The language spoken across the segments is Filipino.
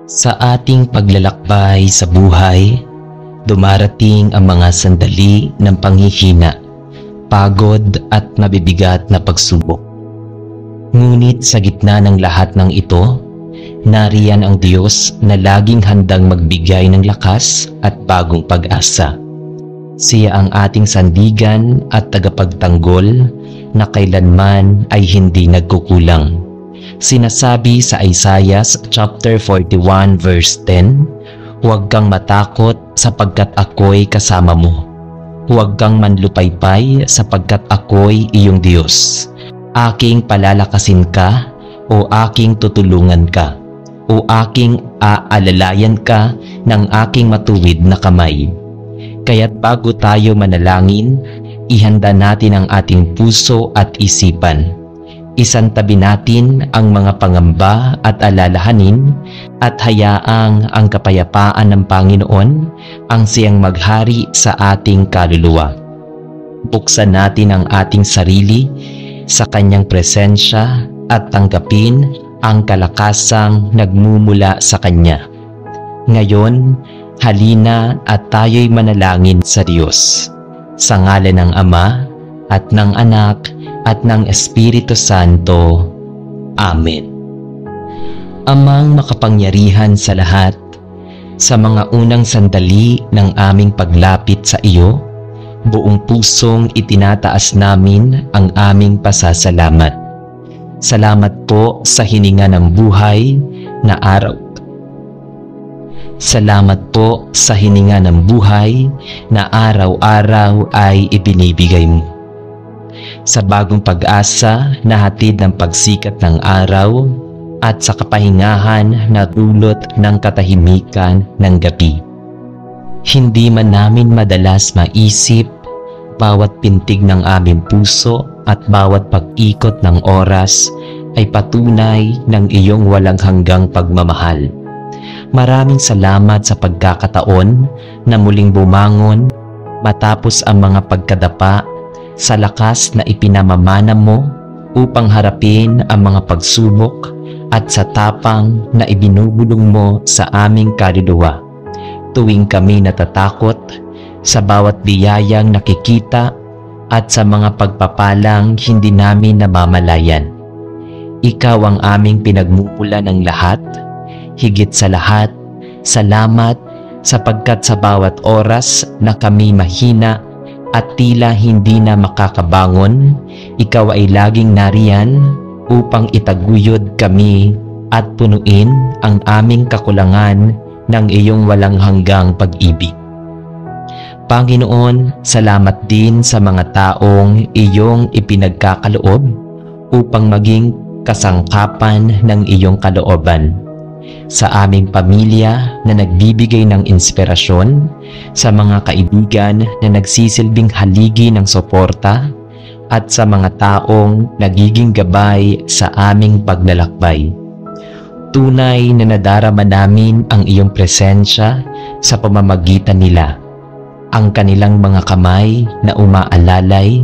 Sa ating paglalakbay sa buhay, dumarating ang mga sandali ng panghihina, pagod at mabibigat na pagsubok. Ngunit sa gitna ng lahat ng ito, nariyan ang Diyos na laging handang magbigay ng lakas at bagong pag-asa. Siya ang ating sandigan at tagapagtanggol na kailanman ay hindi nagkukulang. Sinasabi sa Isaiah chapter 41 verse 10, "Huwag kang matakot sapagkat ako'y kasama mo. Huwag kang manlupaypay sapagkat ako'y iyong Diyos. Aking palalakasin ka o aking tutulungan ka o aking aalalayan ka ng aking matuwid na kamay." Kaya't bago tayo manalangin, ihanda natin ang ating puso at isipan. Isantabi natin ang mga pangamba at alalahanin at hayaang ang kapayapaan ng Panginoon ang siyang maghari sa ating kaluluwa. Buksan natin ang ating sarili sa kanyang presensya at tanggapin ang kalakasang nagmumula sa kanya. Ngayon, halina at tayo'y manalangin sa Diyos. Sa ngalan ng Ama at ng Anak at ng Espiritu Santo. Amen. Amang makapangyarihan sa lahat, sa mga unang sandali ng aming paglapit sa iyo, buong pusong itinataas namin ang aming pasasalamat. Salamat po sa hininga ng buhay na araw. Salamat po sa hininga ng buhay na araw-araw ay ibinibigay mo. Sa bagong pag-asa na hatid ng pagsikat ng araw at sa kapahingahan na dulot ng katahimikan ng gabi. Hindi man namin madalas maisip bawat pintig ng aming puso at bawat pag-ikot ng oras ay patunay ng iyong walang hanggang pagmamahal. Maraming salamat sa pagkakataon na muling bumangon matapos ang mga pagkadapa, sa lakas na ipinamamana mo upang harapin ang mga pagsubok at sa tapang na ibinubulong mo sa aming kaluluwa. Tuwing kami natatakot sa bawat biyayang nakikita at sa mga pagpapalang hindi namin namamalayan. Ikaw ang aming pinagmumula ng lahat. Higit sa lahat, salamat sapagkat sa bawat oras na kami mahina at tila hindi na makakabangon, ikaw ay laging nariyan upang itaguyod kami at punuin ang aming kakulangan ng iyong walang hanggang pag-ibig. Panginoon, salamat din sa mga taong iyong ipinagkakaloob upang maging kasangkapan ng iyong kalooban. Sa aming pamilya na nagbibigay ng inspirasyon, sa mga kaibigan na nagsisilbing haligi ng suporta, at sa mga taong nagiging gabay sa aming paglalakbay. Tunay na nadarama namin ang iyong presensya sa pamamagitan nila. Ang kanilang mga kamay na umaalalay,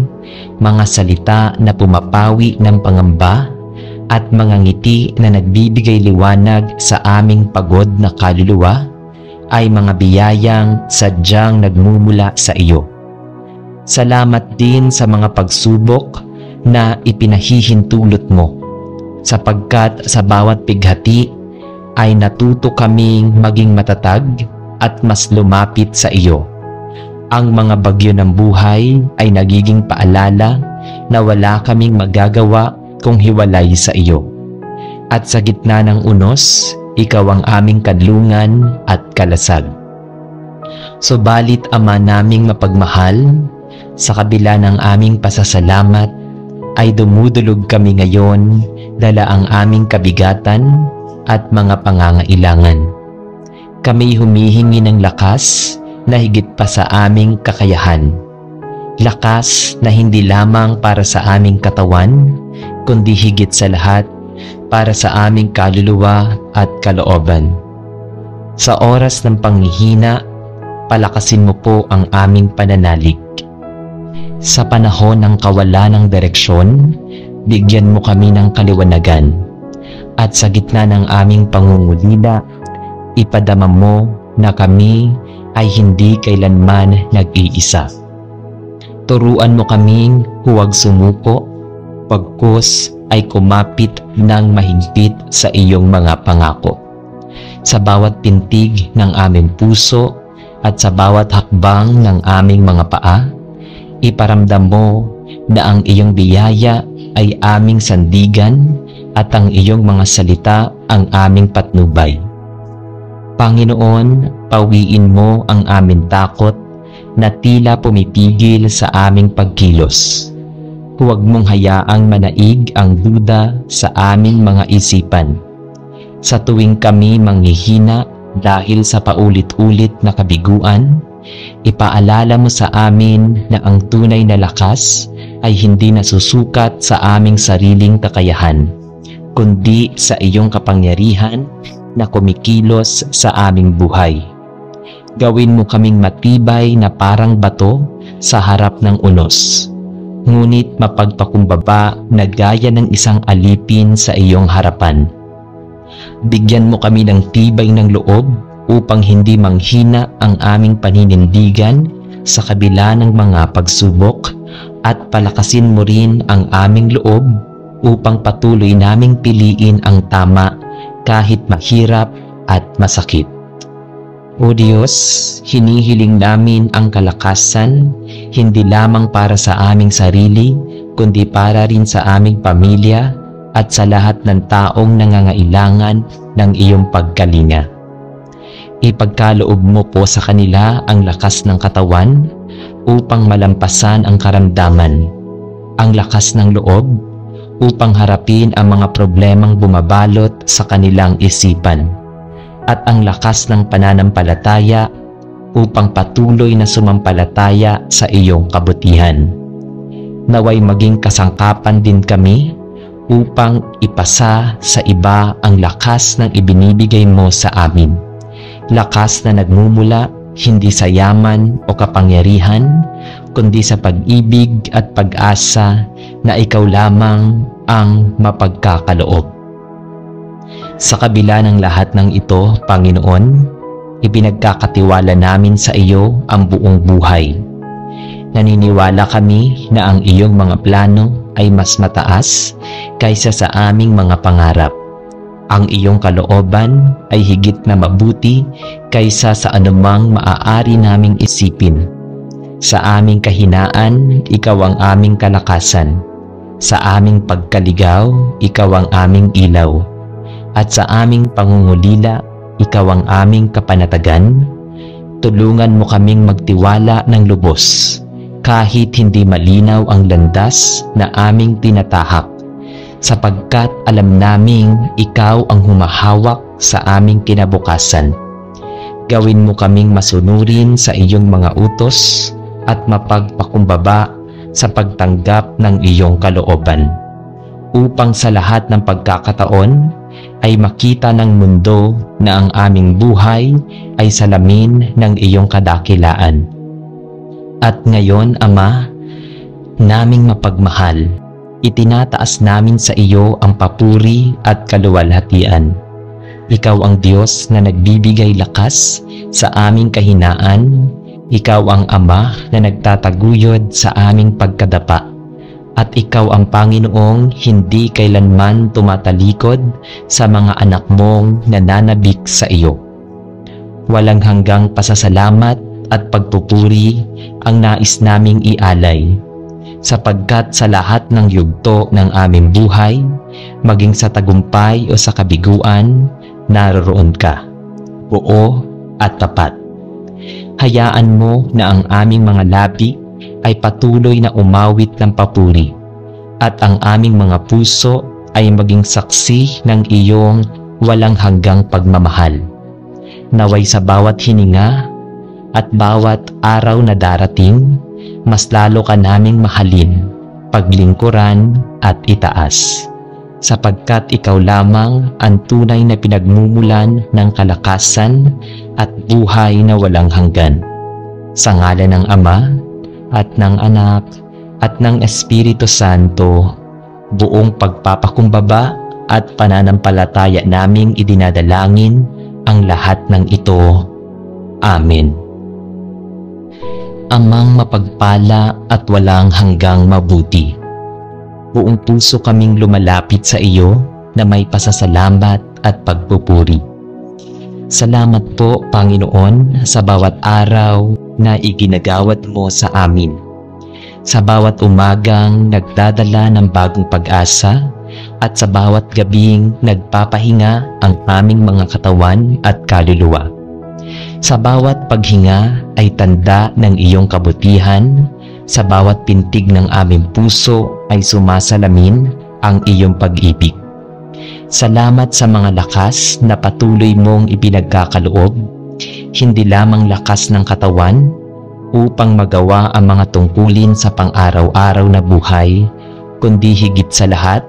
mga salita na pumapawi ng pangamba, at mga ngiti na nagbibigay liwanag sa aming pagod na kaluluwa ay mga biyayang sadyang nagmumula sa iyo. Salamat din sa mga pagsubok na ipinahihintulot mo, sapagkat sa bawat pighati ay natuto kaming maging matatag at mas lumapit sa iyo. Ang mga bagyo ng buhay ay nagiging paalala na wala kaming magagawa kung hiwalay sa iyo. At sa gitna ng unos, ikaw ang aming kadlungan at kalasag. Subalit Ama naming mapagmahal, sa kabila ng aming pasasalamat, ay dumudulog kami ngayon dala ang aming kabigatan at mga pangangailangan. Kami humihingi ng lakas na higit pa sa aming kakayahan. Lakas na hindi lamang para sa aming katawan, kundi higit sa lahat para sa aming kaluluwa at kalooban. Sa oras ng panghihina, palakasin mo po ang aming pananalig. Sa panahon ng kawalan ng direksyon, bigyan mo kami ng kaliwanagan. At sa gitna ng aming pangungulila, ipadama mo na kami ay hindi kailanman nag-iisa. Turuan mo kaming huwag sumuko, pagkus ay kumapit ng mahigpit sa iyong mga pangako. Sa bawat pintig ng aming puso at sa bawat hakbang ng aming mga paa, iparamdam mo na ang iyong biyaya ay aming sandigan at ang iyong mga salita ang aming patnubay. Panginoon, pawiin mo ang aming takot na tila pumipigil sa aming pagkilos. Huwag mong hayaang manaig ang duda sa aming mga isipan. Sa tuwing kami manghihina dahil sa paulit-ulit na kabiguan, ipaalala mo sa amin na ang tunay na lakas ay hindi nasusukat sa aming sariling kakayahan, kundi sa iyong kapangyarihan na kumikilos sa aming buhay. Gawin mo kaming matibay na parang bato sa harap ng unos, ngunit mapagpakumbaba na gaya ng isang alipin sa iyong harapan. Bigyan mo kami ng tibay ng loob upang hindi manghina ang aming paninindigan sa kabila ng mga pagsubok, at palakasin mo rin ang aming loob upang patuloy naming piliin ang tama kahit mahirap at masakit. O Diyos, hinihiling namin ang kalakasan hindi lamang para sa aming sarili, kundi para rin sa aming pamilya at sa lahat ng taong nangangailangan ng iyong pagkalinga. Ipagkaloob mo po sa kanila ang lakas ng katawan upang malampasan ang karamdaman, ang lakas ng loob upang harapin ang mga problemang bumabalot sa kanilang isipan, at ang lakas ng pananampalataya upang patuloy na sumampalataya sa iyong kabutihan. Naway maging kasangkapan din kami upang ipasa sa iba ang lakas ng ibinibigay mo sa amin. Lakas na nagmumula hindi sa yaman o kapangyarihan, kundi sa pag-ibig at pag-asa na ikaw lamang ang mapagkakaloob. Sa kabila ng lahat ng ito, Panginoon, ipinagkakatiwala namin sa iyo ang buong buhay. Naniniwala kami na ang iyong mga plano ay mas mataas kaysa sa aming mga pangarap. Ang iyong kalooban ay higit na mabuti kaysa sa anumang maaari naming isipin. Sa aming kahinaan, ikaw ang aming kalakasan. Sa aming pagkaligaw, ikaw ang aming ilaw. At sa aming pangungulila, ikaw ang aming kapanatagan. Tulungan mo kaming magtiwala ng lubos, kahit hindi malinaw ang landas na aming tinatahak, sapagkat alam naming ikaw ang humahawak sa aming kinabukasan. Gawin mo kaming masunurin sa iyong mga utos at mapagpakumbaba sa pagtanggap ng iyong kalooban, upang sa lahat ng pagkakataon ay makita ng mundo na ang aming buhay ay salamin ng iyong kadakilaan. At ngayon, Ama, naming mapagmahal, itinataas namin sa iyo ang papuri at kaluwalhatian. Ikaw ang Diyos na nagbibigay lakas sa aming kahinaan. Ikaw ang Ama na nagtataguyod sa aming pagkadapa. At ikaw ang Panginoong hindi kailanman tumatalikod sa mga anak mong nananabik sa iyo. Walang hanggang pasasalamat at pagpupuri ang nais naming ialay, sapagkat sa lahat ng yugto ng aming buhay, maging sa tagumpay o sa kabiguan, naroroon ka, buo at tapat. Hayaan mo na ang aming mga labi ay patuloy na umawit ng papuri, at ang aming mga puso ay maging saksi ng iyong walang hanggang pagmamahal. Naway sa bawat hininga at bawat araw na darating, mas lalo ka naming mahalin, paglingkuran at itaas, sapagkat ikaw lamang ang tunay na pinagmumulan ng kalakasan at buhay na walang hanggan. Sa ngalan ng Ama at ng Anak at ng Espiritu Santo, buong pagpapakumbaba at pananampalataya naming idinadalangin ang lahat ng ito. Amen. Amang mapagpala at walang hanggang mabuti, buong puso kaming lumalapit sa iyo na may pasasalamat at pagpupuri. Salamat po, Panginoon, sa bawat araw na iginagawad mo sa amin. Sa bawat umagang nagdadala ng bagong pag-asa at sa bawat gabing nagpapahinga ang aming mga katawan at kaluluwa. Sa bawat paghinga ay tanda ng iyong kabutihan, sa bawat pintig ng aming puso ay sumasalamin ang iyong pag-ibig. Salamat sa mga lakas na patuloy mong ipinagkakaloob, hindi lamang lakas ng katawan upang magawa ang mga tungkulin sa pang-araw-araw na buhay, kundi higit sa lahat,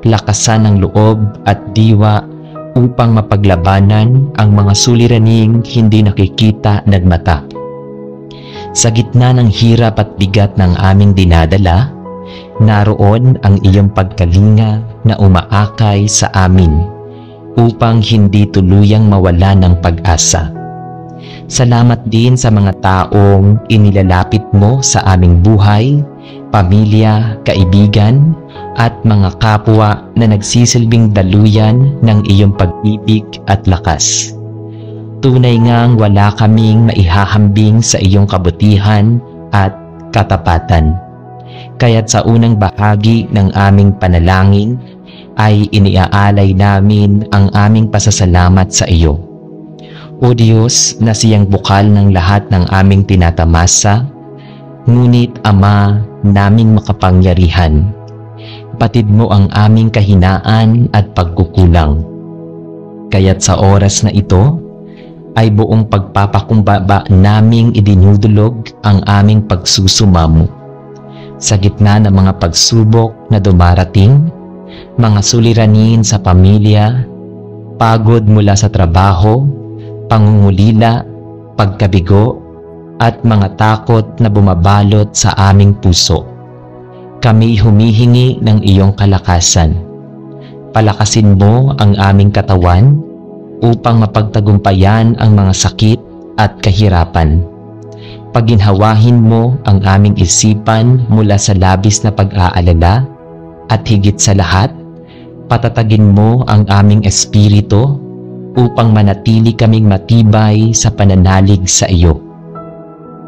lakasan ng loob at diwa upang mapaglabanan ang mga suliraning hindi nakikita ng mata. Sa gitna ng hirap at bigat ng aming dinadala, naroon ang iyong pagkalinga na umaakay sa amin upang hindi tuluyang mawala ng pag-asa. Salamat din sa mga taong inilalapit mo sa aming buhay, pamilya, kaibigan, at mga kapwa na nagsisilbing daluyan ng iyong pag-ibig at lakas. Tunay ngang wala kaming maihahambing sa iyong kabutihan at katapatan. Kaya't sa unang bahagi ng aming panalangin ay iniaalay namin ang aming pasasalamat sa iyo. O Diyos na siyang bukal ng lahat ng aming tinatamasa, ngunit Ama naming makapangyarihan, batid mo ang aming kahinaan at pagkukulang. Kaya't sa oras na ito, ay buong pagpapakumbaba naming idinudulog ang aming pagsusumamo. Sa gitna ng mga pagsubok na dumarating, mga suliranin sa pamilya, pagod mula sa trabaho, pangungulila, pagkabigo, at mga takot na bumabalot sa aming puso, kami humihingi ng iyong kalakasan. Palakasin mo ang aming katawan upang mapagtagumpayan ang mga sakit at kahirapan. Paginhawahin mo ang aming isipan mula sa labis na pag-aalala at higit sa lahat, patatagin mo ang aming espiritu upang manatili kaming matibay sa pananalig sa iyo.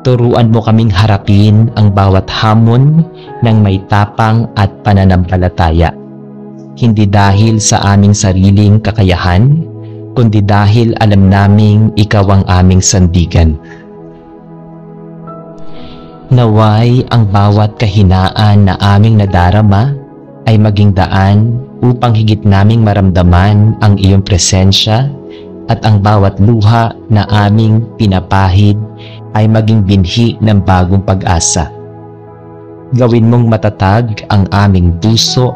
Turuan mo kaming harapin ang bawat hamon ng may tapang at pananampalataya. Hindi dahil sa aming sariling kakayahan, kundi dahil alam naming ikaw ang aming sandigan. Naway ang bawat kahinaan na aming nadarama ay maging daan upang higit naming maramdaman ang iyong presensya at ang bawat luha na aming pinapahid ay maging binhi ng bagong pag-asa. Gawin mong matatag ang aming puso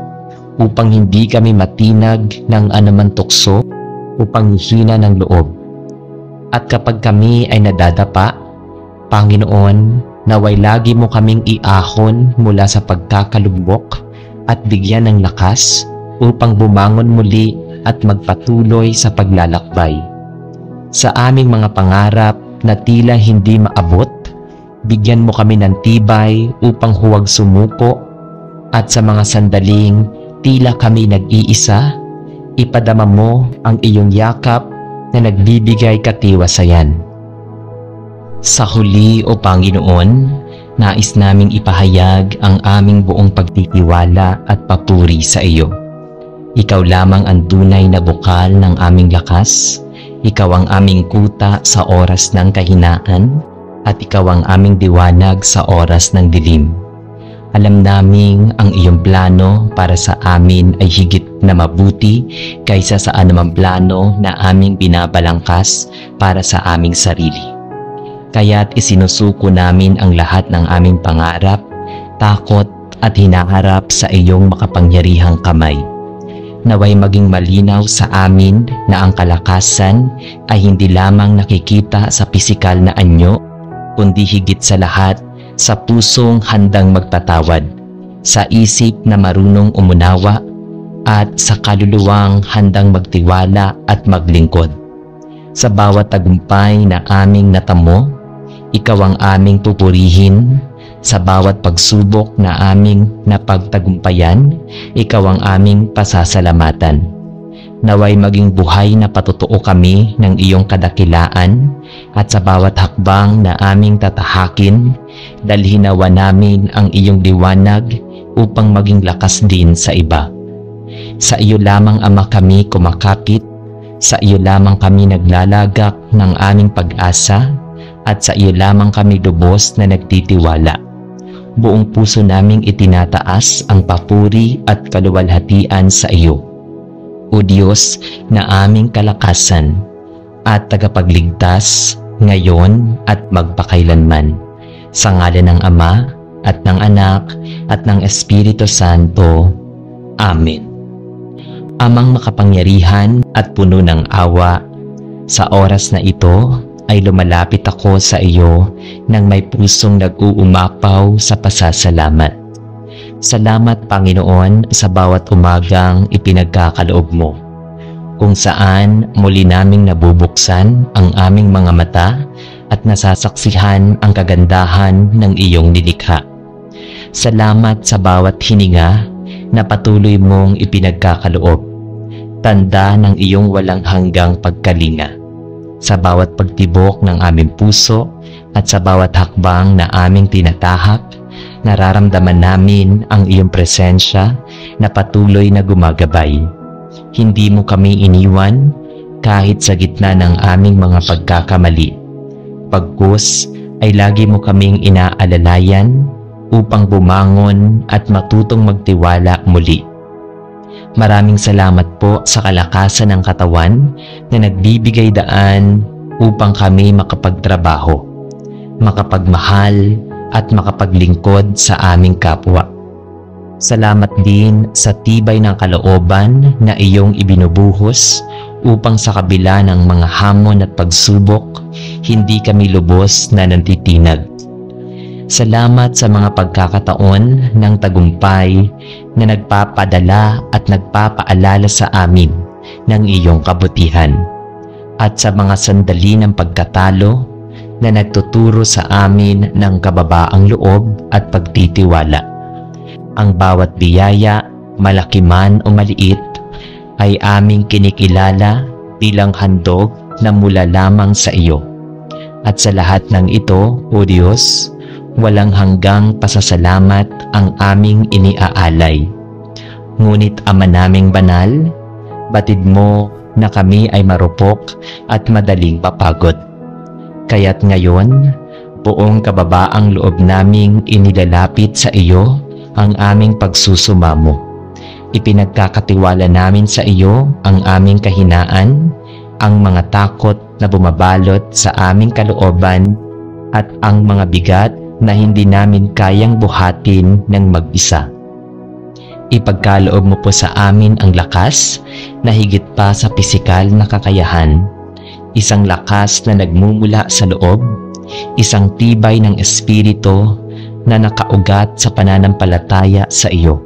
upang hindi kami matinag ng anumang tukso o panghihina ng loob. At kapag kami ay nadadapa, Panginoon, naway lagi mo kaming iahon mula sa pagkakalubok at bigyan ng lakas upang bumangon muli at magpatuloy sa paglalakbay. Sa aming mga pangarap na tila hindi maabot, bigyan mo kami ng tibay upang huwag sumuko, at sa mga sandaling tila kami nag-iisa, ipadama mo ang iyong yakap na nagbibigay katiwasayan. Sa huli, O Panginoon, nais naming ipahayag ang aming buong pagtitiwala at papuri sa iyo. Ikaw lamang ang tunay na bukal ng aming lakas, ikaw ang aming kuta sa oras ng kahinaan, at ikaw ang aming diwanag sa oras ng dilim. Alam naming ang iyong plano para sa amin ay higit na mabuti kaysa sa anumang plano na aming binabalangkas para sa aming sarili. Kaya't isinusuko namin ang lahat ng aming pangarap, takot at hinaharap sa iyong makapangyarihang kamay. Naway maging malinaw sa amin na ang kalakasan ay hindi lamang nakikita sa pisikal na anyo, kundi higit sa lahat sa pusong handang magpatawad, sa isip na marunong umunawa, at sa kaluluwang handang magtiwala at maglingkod. Sa bawat tagumpay na aming natamo, ikaw ang aming pupurihin. Sa bawat pagsubok na aming napagtagumpayan, ikaw ang aming pasasalamatan. Naway maging buhay na patotoo kami ng iyong kadakilaan, at sa bawat hakbang na aming tatahakin, dalhin nawa namin ang iyong liwanag upang maging lakas din sa iba. Sa iyo lamang, Ama, kami kumakapit, sa iyo lamang kami naglalagak ng aming pag-asa, at sa iyo lamang kami lubos na nagtitiwala. Buong puso naming itinataas ang papuri at kaluwalhatian sa iyo, O Diyos na aming kalakasan at tagapagligtas ngayon at magpakailanman. Sa ngalan ng Ama at ng Anak at ng Espiritu Santo. Amen. Amang makapangyarihan at puno ng awa, sa oras na ito ay lumalapit ako sa iyo nang may pusong nag-uumapaw sa pasasalamat. Salamat, Panginoon, sa bawat umagang ipinagkakaloob mo, kung saan muli naming nabubuksan ang aming mga mata at nasasaksihan ang kagandahan ng iyong nilikha. Salamat sa bawat hininga na patuloy mong ipinagkakaloob, tanda ng iyong walang hanggang pagkalinga. Sa bawat pagtibok ng aming puso at sa bawat hakbang na aming tinatahak, nararamdaman namin ang iyong presensya na patuloy na gumagabay. Hindi mo kami iniwan kahit sa gitna ng aming mga pagkakamali. Pagkus ay lagi mo kaming inaalalayan upang bumangon at matutong magtiwala muli. Maraming salamat po sa kalakasan ng katawan na nagbibigay daan upang kami makapagtrabaho, makapagmahal, at makapaglingkod sa aming kapwa. Salamat din sa tibay ng kalooban na iyong ibinubuhos upang sa kabila ng mga hamon at pagsubok, hindi kami lubos na nantitinag. Salamat sa mga pagkakataon ng tagumpay na nagpapadala at nagpapaalala sa amin ng iyong kabutihan, at sa mga sandali ng pagkatalo na nagtuturo sa amin ng kababaang loob at pagtitiwala. Ang bawat biyaya, malaki man o maliit, ay aming kinikilala bilang handog na mula lamang sa iyo. At sa lahat ng ito, O Diyos, walang hanggang pasasalamat ang aming iniaalay. Ngunit Ama naming banal, batid mo na kami ay marupok at madaling mapagod. Kaya't ngayon, buong kababaang loob naming inilalapit sa iyo ang aming pagsusumamo. Ipinagkakatiwala namin sa iyo ang aming kahinaan, ang mga takot na bumabalot sa aming kalooban, at ang mga bigat na hindi namin kayang buhatin ng mag-isa. Ipagkaloob mo po sa amin ang lakas na higit pa sa pisikal na kakayahan, isang lakas na nagmumula sa loob, isang tibay ng espiritu na nakaugat sa pananampalataya sa iyo.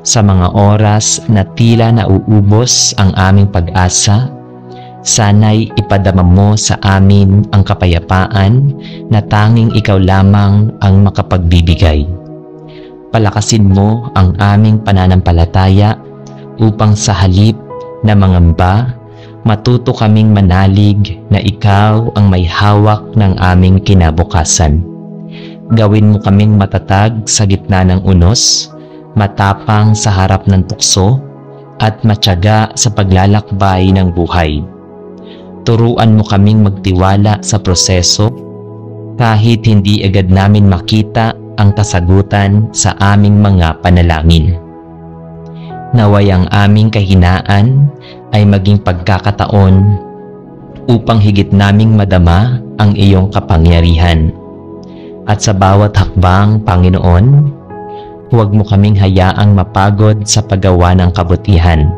Sa mga oras na tila nauubos ang aming pag-asa, sana'y ipadama mo sa amin ang kapayapaan na tanging ikaw lamang ang makapagbibigay. Palakasin mo ang aming pananampalataya upang sa halip na mangamba, matuto kaming manalig na ikaw ang may hawak ng aming kinabukasan. Gawin mo kaming matatag sa gitna ng unos, matapang sa harap ng tukso, at matyaga sa paglalakbay ng buhay. Turuan mo kaming magtiwala sa proseso kahit hindi agad namin makita ang kasagutan sa aming mga panalangin. Naway ang aming kahinaan ay maging pagkakataon upang higit naming madama ang iyong kapangyarihan. At sa bawat hakbang, Panginoon, huwag mo kaming hayaang mapagod sa paggawa ng kabutihan,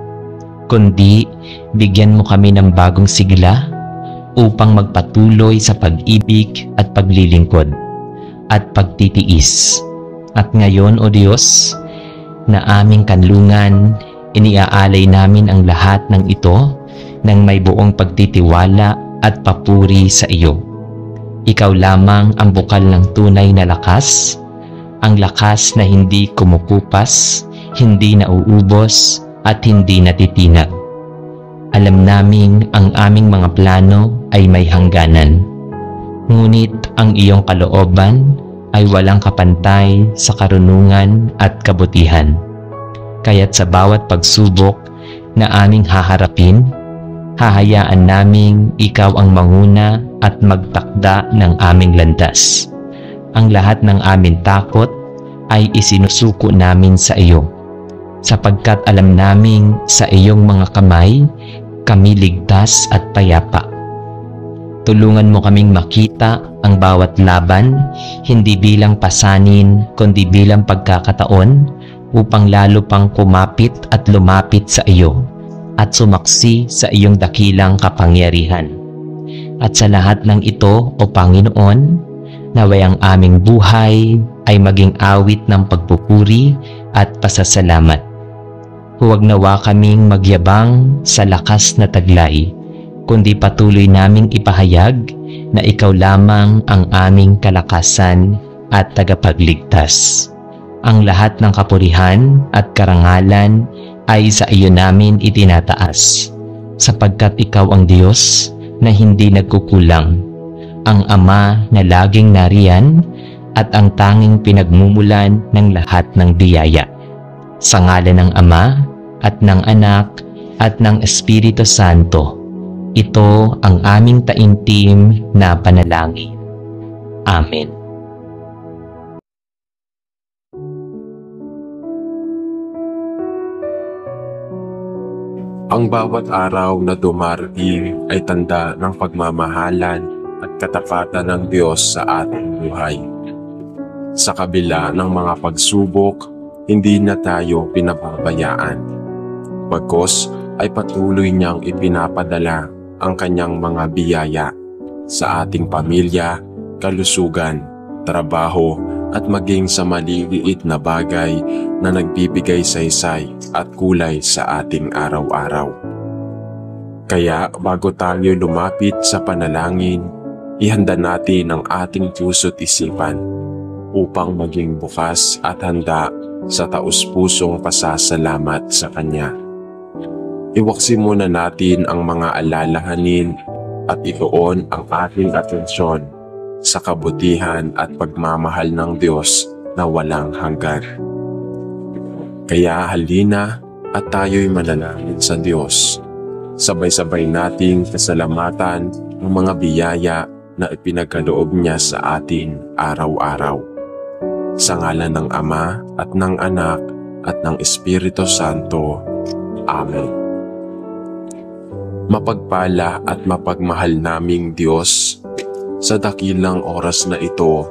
kundi bigyan mo kami ng bagong sigla upang magpatuloy sa pag-ibig at paglilingkod at pagtitiis. At ngayon, O Diyos, na aming kanlungan, iniaalay namin ang lahat ng ito ng may buong pagtitiwala at papuri sa iyo. Ikaw lamang ang bukal ng tunay na lakas, ang lakas na hindi kumukupas, hindi nauubos, at hindi natitinag. Alam naming ang aming mga plano ay may hangganan. Ngunit ang iyong kalooban ay walang kapantay sa karunungan at kabutihan. Kaya't sa bawat pagsubok na aming haharapin, hahayaan naming ikaw ang manguna at magtakda ng aming landas. Ang lahat ng aming takot ay isinusuko namin sa iyo, sapagkat alam naming sa iyong mga kamay kami ligtas at payapa. Tulungan mo kaming makita ang bawat laban, hindi bilang pasanin, kundi bilang pagkakataon upang lalo pang kumapit at lumapit sa iyo at sumaksi sa iyong dakilang kapangyarihan. At sa lahat ng ito, O Panginoon, naway ang aming buhay ay maging awit ng pagpupuri at pasasalamat. Huwag nawa kaming magyabang sa lakas na taglay, kundi patuloy naming ipahayag na ikaw lamang ang aming kalakasan at tagapagligtas. Ang lahat ng kapurihan at karangalan ay sa iyo namin itinataas, sapagkat ikaw ang Diyos na hindi nagkukulang, ang Ama na laging nariyan at ang tanging pinagmumulan ng lahat ng biyaya. Sa ngalan ng Ama at ng Anak at ng Espiritu Santo, ito ang aming taimtim na panalangin. Amen. Ang bawat araw na dumarating ay tanda ng pagmamahalan at katapatan ng Diyos sa ating buhay. Sa kabila ng mga pagsubok, hindi na tayo pinababayaan. Bagkus ay patuloy niyang ipinapadala ang kanyang mga biyaya sa ating pamilya, kalusugan, trabaho at maging sa maliliit na bagay na nagbibigay saysay at kulay sa ating araw-araw. Kaya bago tayo lumapit sa panalangin, ihanda natin ang ating puso't isipan upang maging bukas at handa sa taus-pusong pasasalamat sa Kanya. Iwaksi muna natin ang mga alalahanin at ituon ang ating atensyon sa kabutihan at pagmamahal ng Diyos na walang hanggan. Kaya halina at tayo'y manalangin sa Diyos. Sabay-sabay nating pasalamatan ang mga biyaya na ipinagkaloob niya sa atin araw-araw. Sa ngalan ng Ama at ng Anak at ng Espiritu Santo. Amen. Mapagpala at mapagmahal naming Diyos, sa dakilang oras na ito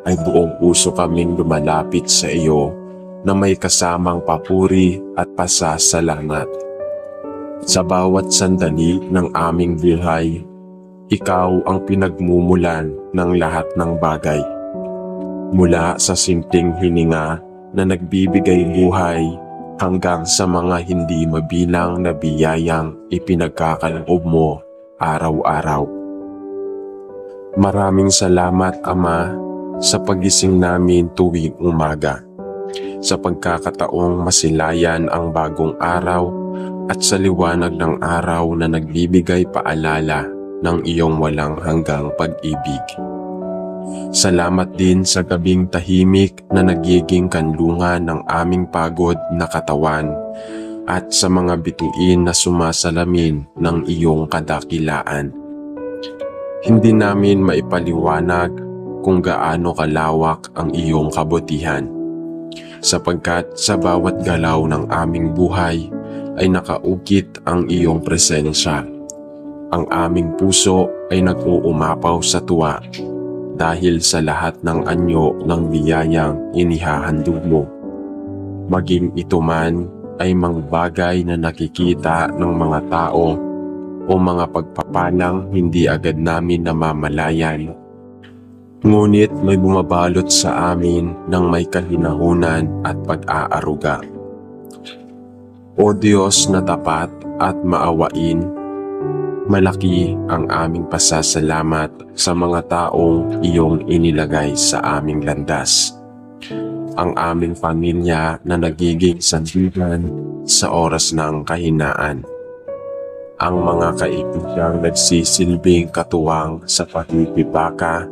ay buong puso kaming lumalapit sa iyo na may kasamang papuri at pasasalamat. Sa bawat sandali ng aming buhay, ikaw ang pinagmumulan ng lahat ng bagay. Mula sa simpleng hininga na nagbibigay buhay hanggang sa mga hindi mabilang na biyayang ipinagkakaloob mo araw-araw. Maraming salamat, Ama, sa pagising namin tuwing umaga, sa pagkakataong masilayan ang bagong araw at sa liwanag ng araw na nagbibigay paalala ng iyong walang hanggang pag-ibig. Salamat din sa gabing tahimik na nagiging kanlungan ng aming pagod na katawan at sa mga bituin na sumasalamin ng iyong kadakilaan. Hindi namin maipaliwanag kung gaano kalawak ang iyong kabutihan, sapagkat sa bawat galaw ng aming buhay ay nakaukit ang iyong presensya. Ang aming puso ay nag-uumapaw sa tuwa dahil sa lahat ng anyo ng biyayang inihahandog mo. Maging ito man ay mga bagay na nakikita ng mga tao o mga pagpapalang hindi agad namin namamalayan. Ngunit may bumabalot sa amin ng may kahinahunan at pag-aaruga. O Diyos na tapat at maawain, Malaki ang aming pasasalamat sa mga taong iyong inilagay sa aming landas. Ang aming pamilya na nagiging sandigan sa oras ng kahinaan. Ang mga kaibigang nagsisilbing katuwang sa pagpipaka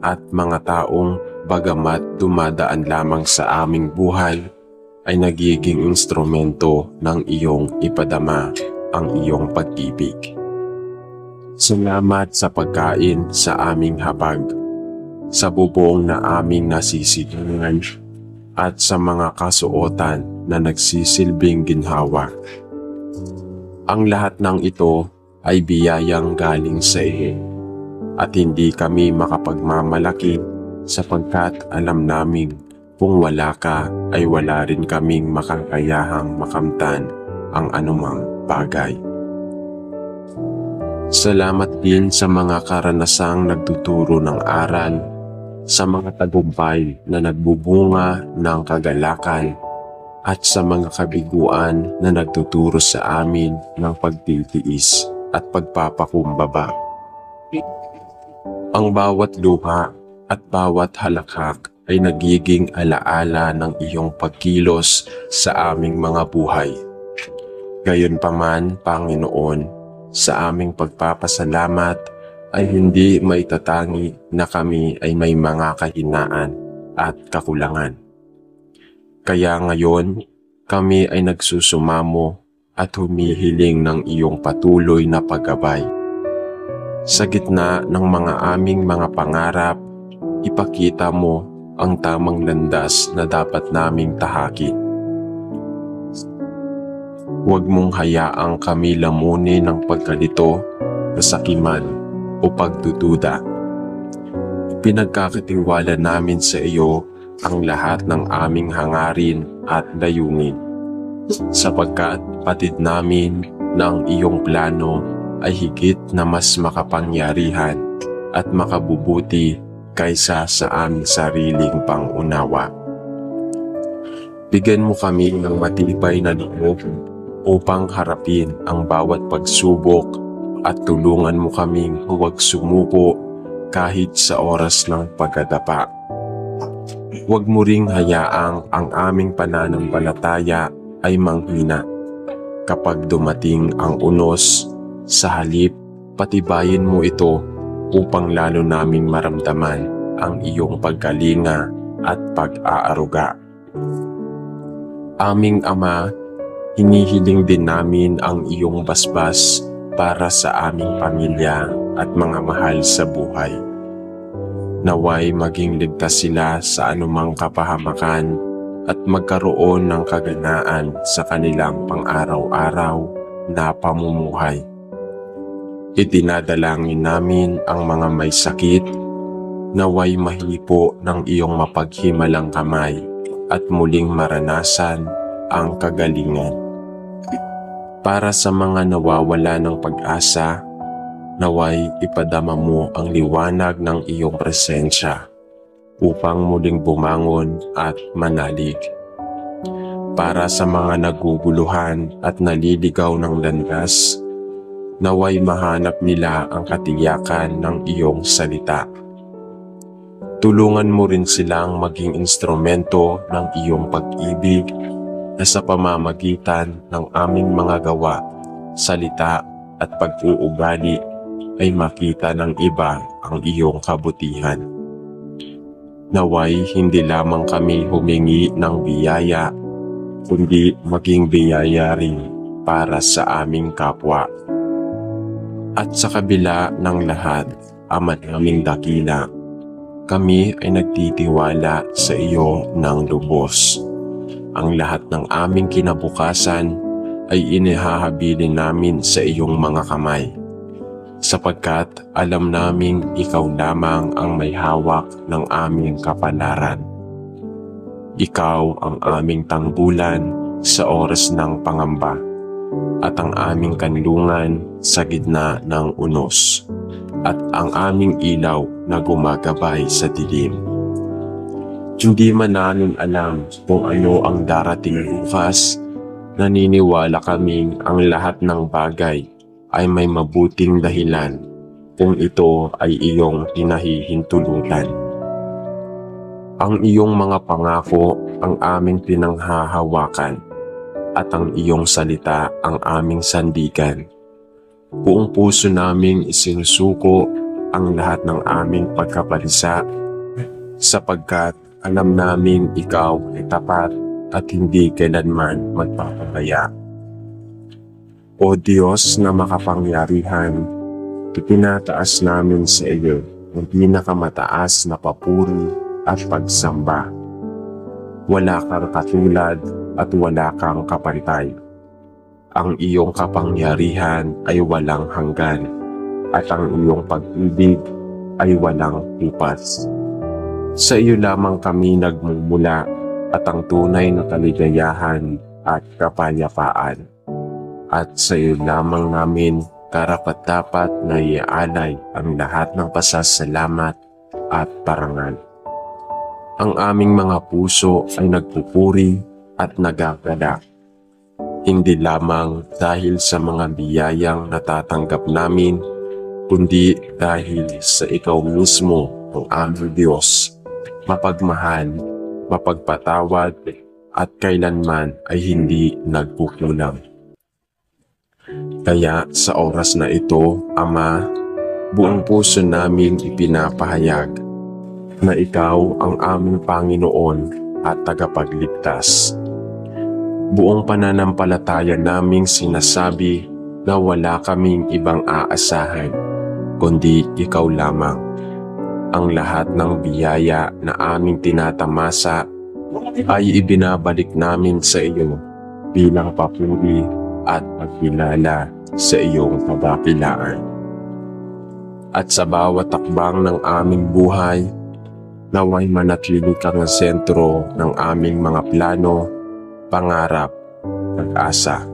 at mga taong bagamat dumadaan lamang sa aming buhay ay nagiging instrumento ng iyong ipadama ang iyong pag-ibig. Salamat sa pagkain sa aming hapag, sa bubong na aming nasisilangan, at sa mga kasuotan na nagsisilbing ginhawa. Ang lahat ng ito ay biyayang galing sa iyo at hindi kami makapagmamalaki sapagkat alam namin kung wala ka ay wala rin kaming makakayahang makamtan ang anumang bagay. Salamat din sa mga karanasang nagtuturo ng aral, sa mga tagumpay na nagbubunga ng kagalakan, at sa mga kabiguan na nagtuturo sa amin ng pagtitiis at pagpapakumbaba. Ang bawat luha at bawat halakhak ay nagiging alaala ng iyong pagkilos sa aming mga buhay. Gayunpaman, Panginoon, sa aming pagpapasalamat ay hindi maitatangi na kami ay may mga kahinaan at kakulangan. Kaya ngayon, kami ay nagsusumamo at humihiling ng iyong patuloy na paggabay. Sa gitna ng mga aming mga pangarap, ipakita mo ang tamang landas na dapat naming tahakin. Huwag mong hayaang kami lamunin ng pagkalito, kasakiman o pagdududa. Pinagkakatiwala namin sa iyo ang lahat ng aming hangarin at layunin, sapagkat patid namin na ang iyong plano ay higit na mas makapangyarihan at makabubuti kaysa sa aming sariling pangunawa. Bigyan mo kami ng matibay na loob upang harapin ang bawat pagsubok at tulungan mo kaming huwag sumuko kahit sa oras ng pagkadapa. Huwag mo ring hayaang ang aming pananampalataya ay manghina. Kapag dumating ang unos, sa halip patibayin mo ito upang lalo naming maramdaman ang iyong pagkalinga at pag-aaruga. Aming Ama, hinihiling din namin ang iyong basbas para sa aming pamilya at mga mahal sa buhay. Naway maging ligtas sila sa anumang kapahamakan at magkaroon ng kaganaan sa kanilang pang-araw-araw na pamumuhay. Itinadalangin namin ang mga may sakit, naway mahipo ng iyong mapaghimalang kamay at muling maranasan ang kagalingan. Para sa mga nawawala ng pag-asa, naway ipadama mo ang liwanag ng iyong presensya upang muling bumangon at manalig. Para sa mga naguguluhan at naliligaw ng landas, naway mahanap nila ang katiyakan ng iyong salita. Tulungan mo rin silang maging instrumento ng iyong pag-ibig na sa pamamagitan ng aming mga gawa, salita at pag-uugali ay makita ng iba ang iyong kabutihan. Naway hindi lamang kami humingi ng biyaya, kundi maging biyaya rin para sa aming kapwa. At sa kabila ng lahat, Ama naming dakila, kami ay nagtitiwala sa iyo ng lubos. Ang lahat ng aming kinabukasan ay inihahabilin namin sa iyong mga kamay, sapagkat alam naming ikaw lamang ang may hawak ng aming kapalaran. Ikaw ang aming tanggulan sa oras ng pangamba at ang aming kanlungan sa gitna ng unos at ang aming ilaw na gumagabay sa dilim. Hindi man namin alam kung ano ang darating bukas, naniniwala kaming ang lahat ng bagay ay may mabuting dahilan kung ito ay iyong hinahihintulutan. Ang iyong mga pangako ang aming pinanghahawakan at ang iyong salita ang aming sandigan. Buong puso naming isinusuko ang lahat ng aming pagkabalisa sapagkat alam naming ikaw ay tapat at hindi kailanman magpapabaya. O Diyos na makapangyarihan, itinataas namin sa iyo ang pinakamataas na papuri at pagsamba. Wala kang katulad at wala kang kapantay. Ang iyong kapangyarihan ay walang hanggan at ang iyong pag-ibig ay walang hupas. Sa iyo lamang kami nagmumula at ang tunay na kaligayahan at kapayapaan. At sa iyo lamang namin karapat-dapat na iaalay ang lahat ng pasasalamat at parangal. Ang aming mga puso ay nagpupuri at nagagalak. Hindi lamang dahil sa mga biyayang natatanggap namin, kundi dahil sa ikaw mismo, ang aming Diyos, mapagmahal, mapagpatawad, at kailanman ay hindi nagkukulang. Kaya sa oras na ito, Ama, buong puso namin ipinapahayag na ikaw ang aming Panginoon at tagapagligtas. Buong pananampalataya naming sinasabi na wala kaming ibang aasahan, kundi ikaw lamang. Ang lahat ng biyaya na aming tinatamasa ay ibinabalik namin sa iyo bilang papuri at pagkilala sa iyong kadakilaan. At sa bawat takbang ng aming buhay, naway manatili kang sentro ng aming mga plano, pangarap, pag-asa.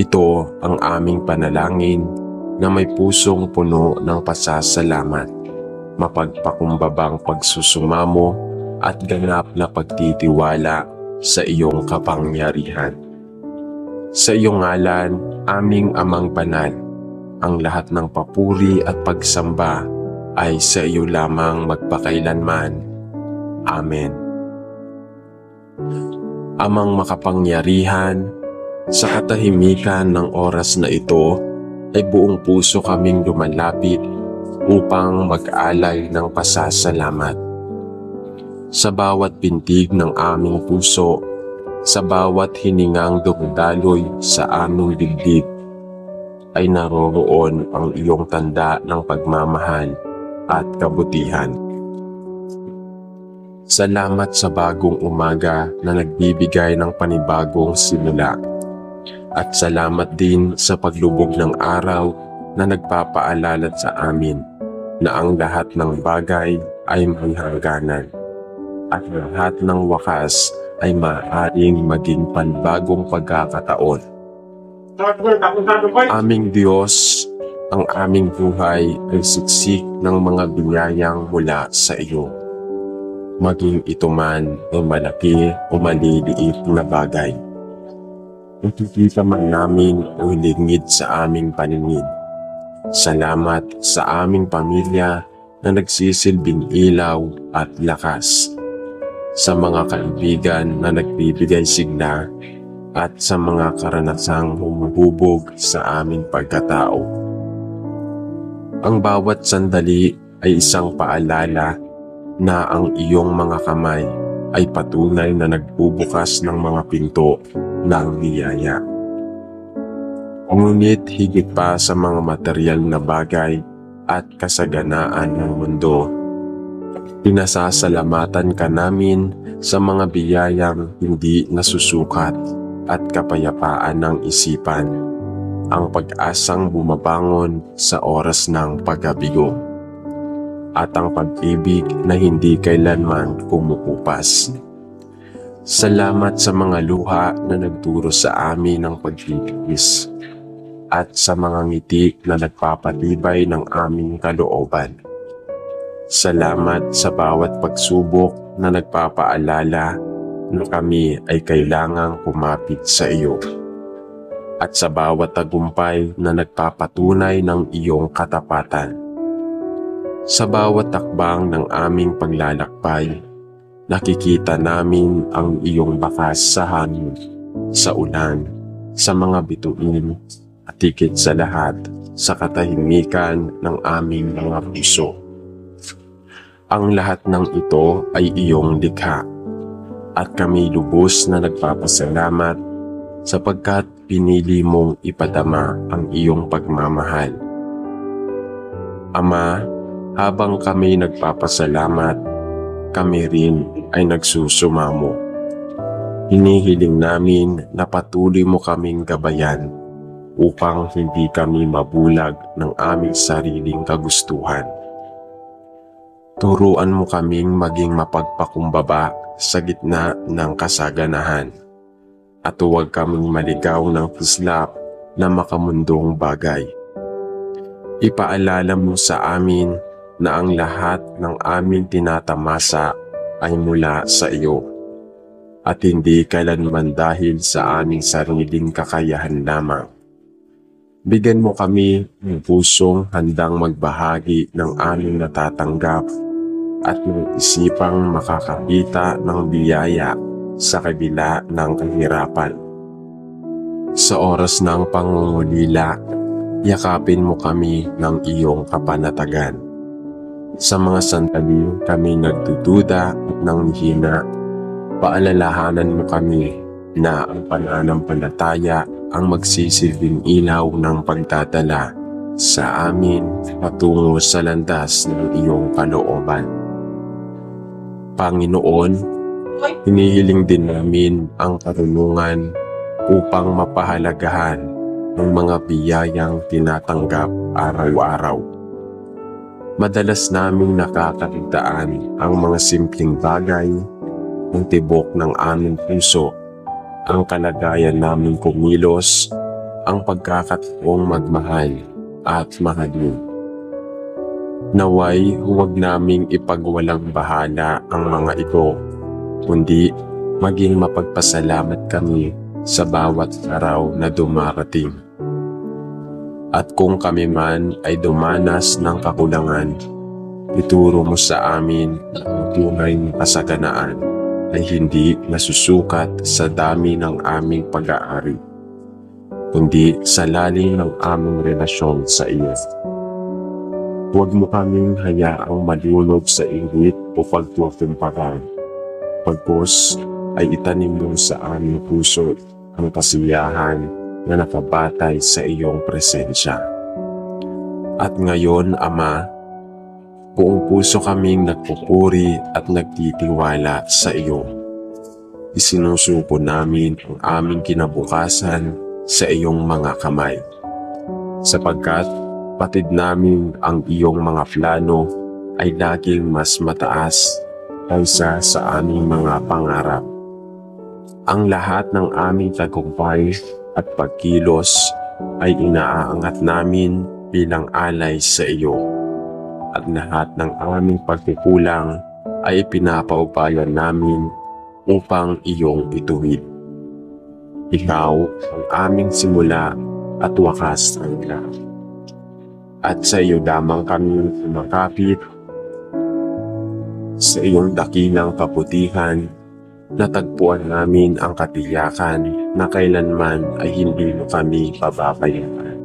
Ito ang aming panalangin na may pusong puno ng pasasalamat, mapagpakumbabang pagsusumamo at ganap na pagtitiwala sa iyong kapangyarihan. Sa iyong ngalan, aming Amang Banal, ang lahat ng papuri at pagsamba ay sa iyo lamang magpakailanman. Amen. Amang makapangyarihan, sa katahimikan ng oras na ito ay buong puso kaming lumalapit upang mag-alay ng pasasalamat. Sa bawat pintig ng aming puso, sa bawat hiningang dumudaloy sa aming dibdib, ay naroroon ang iyong tanda ng pagmamahal at kabutihan. Salamat sa bagong umaga na nagbibigay ng panibagong simula. At salamat din sa paglubog ng araw na nagpapaalala sa amin na ang lahat ng bagay ay may hangganan at lahat ng wakas ay maaaring maging panibagong pagkakataon. Aming Diyos, ang aming buhay ay siksik ng mga biyayang mula sa iyo. Maging ito man ay malaki o maliliit na bagay. Nakikita man namin o lingid sa aming paningin. Salamat sa aming pamilya na nagsisilbing ilaw at lakas. Sa mga kaibigan na nagbibigay sigla at sa mga karanasang humuhubog sa aming pagkatao. Ang bawat sandali ay isang paalala na ang iyong mga kamay ay patunay na nagbubukas ng mga pinto ng biyaya. Ngunit higit pa sa mga material na bagay at kasaganaan ng mundo, pinasasalamatan ka namin sa mga biyayang hindi nasusukat at kapayapaan ng isipan, ang pag-asang bumabangon sa oras ng pagkabigo, at ang pag-ibig na hindi kailanman kumukupas. Salamat sa mga luha na nagturo sa amin ng pagtitiis at sa mga ngiti na nagpapatibay ng aming kalooban. Salamat sa bawat pagsubok na nagpapaalala na kami ay kailangang kumapit sa iyo. at sa bawat tagumpay na nagpapatunay ng iyong katapatan. Sa bawat takbang ng aming paglalakbay, nakikita namin ang iyong bakas sa hangin, sa ulan, sa mga bituin, at higit sa lahat, sa katahimikan ng aming mga puso. Ang lahat ng ito ay iyong likha, at kami lubos na nagpapasalamat sapagkat pinili mong ipadama ang iyong pagmamahal. Ama, habang kami nagpapasalamat, kami rin ay nagsusumamo. Hinihiling namin na patuloy mo kaming gabayan upang hindi kami mabulag ng aming sariling kagustuhan. Turuan mo kaming maging mapagpakumbaba sa gitna ng kasaganahan at huwag kaming maligaw ng kislap na makamundong bagay. Ipaalala mo sa amin na ang lahat ng aming tinatamasa ay mula sa iyo at hindi kailanman dahil sa aming sariling kakayahan lamang. Bigyan mo kami ng pusong handang magbahagi ng aming natatanggap at ng isipang makakakita ng biyaya sa kabila ng kahirapan. Sa oras ng pangungulila, yakapin mo kami ng iyong kapanatagan. Sa mga sandali kami nagdududa at nanghihina, paalalahanan mo kami na ang pananampalataya ang magsisilbing ilaw ng pagdadala sa amin patungo sa landas ng iyong kalooban. Panginoon, hinihiling din namin ang karunungan upang mapahalagahan ng mga biyayang tinatanggap araw-araw. Madalas naming nakakaligtaan ang mga simpleng bagay ng tibok ng aming puso, ang kalagayan naming kumilos, ang pagkakataong magmahal at mahalin. Naway huwag naming ipagwalang bahala ang mga ito, kundi maging mapagpasalamat kami sa bawat araw na dumarating. At kung kami man ay dumanas ng kakulangan, ituro mo sa amin ang tunay na kasaganaan ay hindi nasusukat sa dami ng aming pag-aari, kundi sa lalim ng aming relasyon sa iyo. Huwag mo kaming hayaang malunod sa inggit o pagtutumpakan. Pagpos ay itanim mo sa aming puso ang kasiyahan na nakabatay sa iyong presensya. At ngayon, Ama, buong puso kaming nagpupuri at nagtitiwala sa iyo. Isinusupo namin ang aming kinabukasan sa iyong mga kamay, sapagkat patid namin ang iyong mga plano ay laging mas mataas kaysa sa aming mga pangarap. Ang lahat ng aming tagumpay at pagkilos ay inaaangat namin bilang alay sa iyo, at lahat ng aming pagkukulang ay pinapaubayan namin upang iyong ituwid. Ikaw ang aming simula at wakas ng lahat. At sa iyo lamang kami sumakapit, sa iyong dakilang kabutihan, natagpuan namin ang katiyakan na kailanman ay hindi mo kami pababayaan.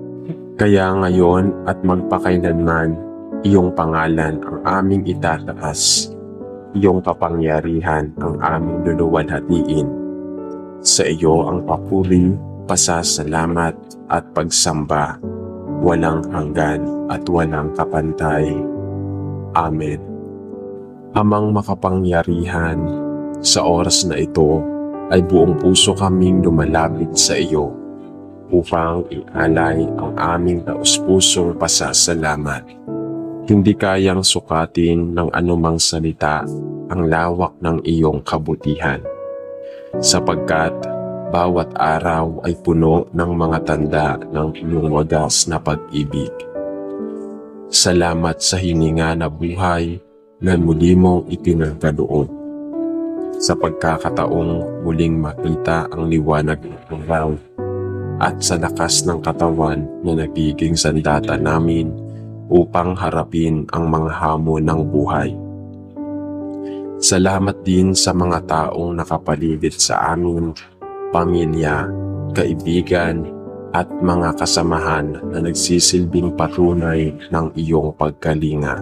Kaya ngayon at magpakailanman, iyong pangalan ang aming itataas, iyong kapangyarihan ang aming luluwalhatiin. Sa iyo ang papuri, pasasalamat at pagsamba, walang hanggan at walang kapantay. Amen. Amang makapangyarihan, sa oras na ito ay buong puso kaming lumalapit sa iyo upang ialay ang aming taos-pusong pasasalamat. Hindi kayang sukatin ng anumang salita ang lawak ng iyong kabutihan, sapagkat bawat araw ay puno ng mga tanda ng iyong wagas na pag-ibig. Salamat sa hininga na buhay na muli mong ipinagkaloob, sa pagkakataong muling makita ang liwanag ng araw at sa lakas ng katawan na nagiging sandata namin upang harapin ang mga hamon ng buhay. Salamat din sa mga taong nakapaligid sa amin, pamilya, kaibigan, at mga kasamahan na nagsisilbing patunay ng iyong pagkalinga.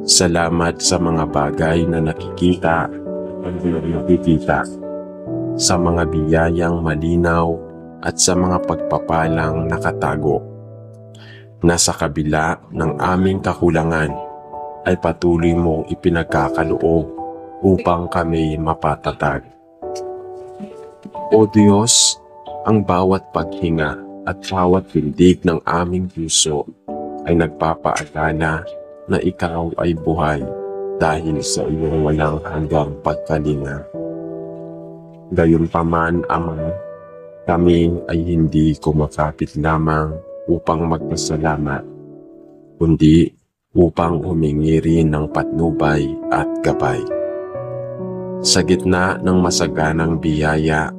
Salamat sa mga bagay na nakikita at hindi nakikita, sa mga biyayang malinaw at sa mga pagpapalang nakatago, na sa kabila ng aming kakulangan ay patuloy mong ipinagkakaloob upang kami mapatatag. O Diyos, ang bawat paghinga at bawat tindig ng aming puso ay nagpapaalala na ikaw ay buhay dahil sa iyong walang hanggang pagkalinga. Gayunpaman, Ama, kami ay hindi kumakapit lamang upang magpasalamat, kundi upang humingi rin ng patnubay at gabay. Sa gitna ng masaganang biyaya,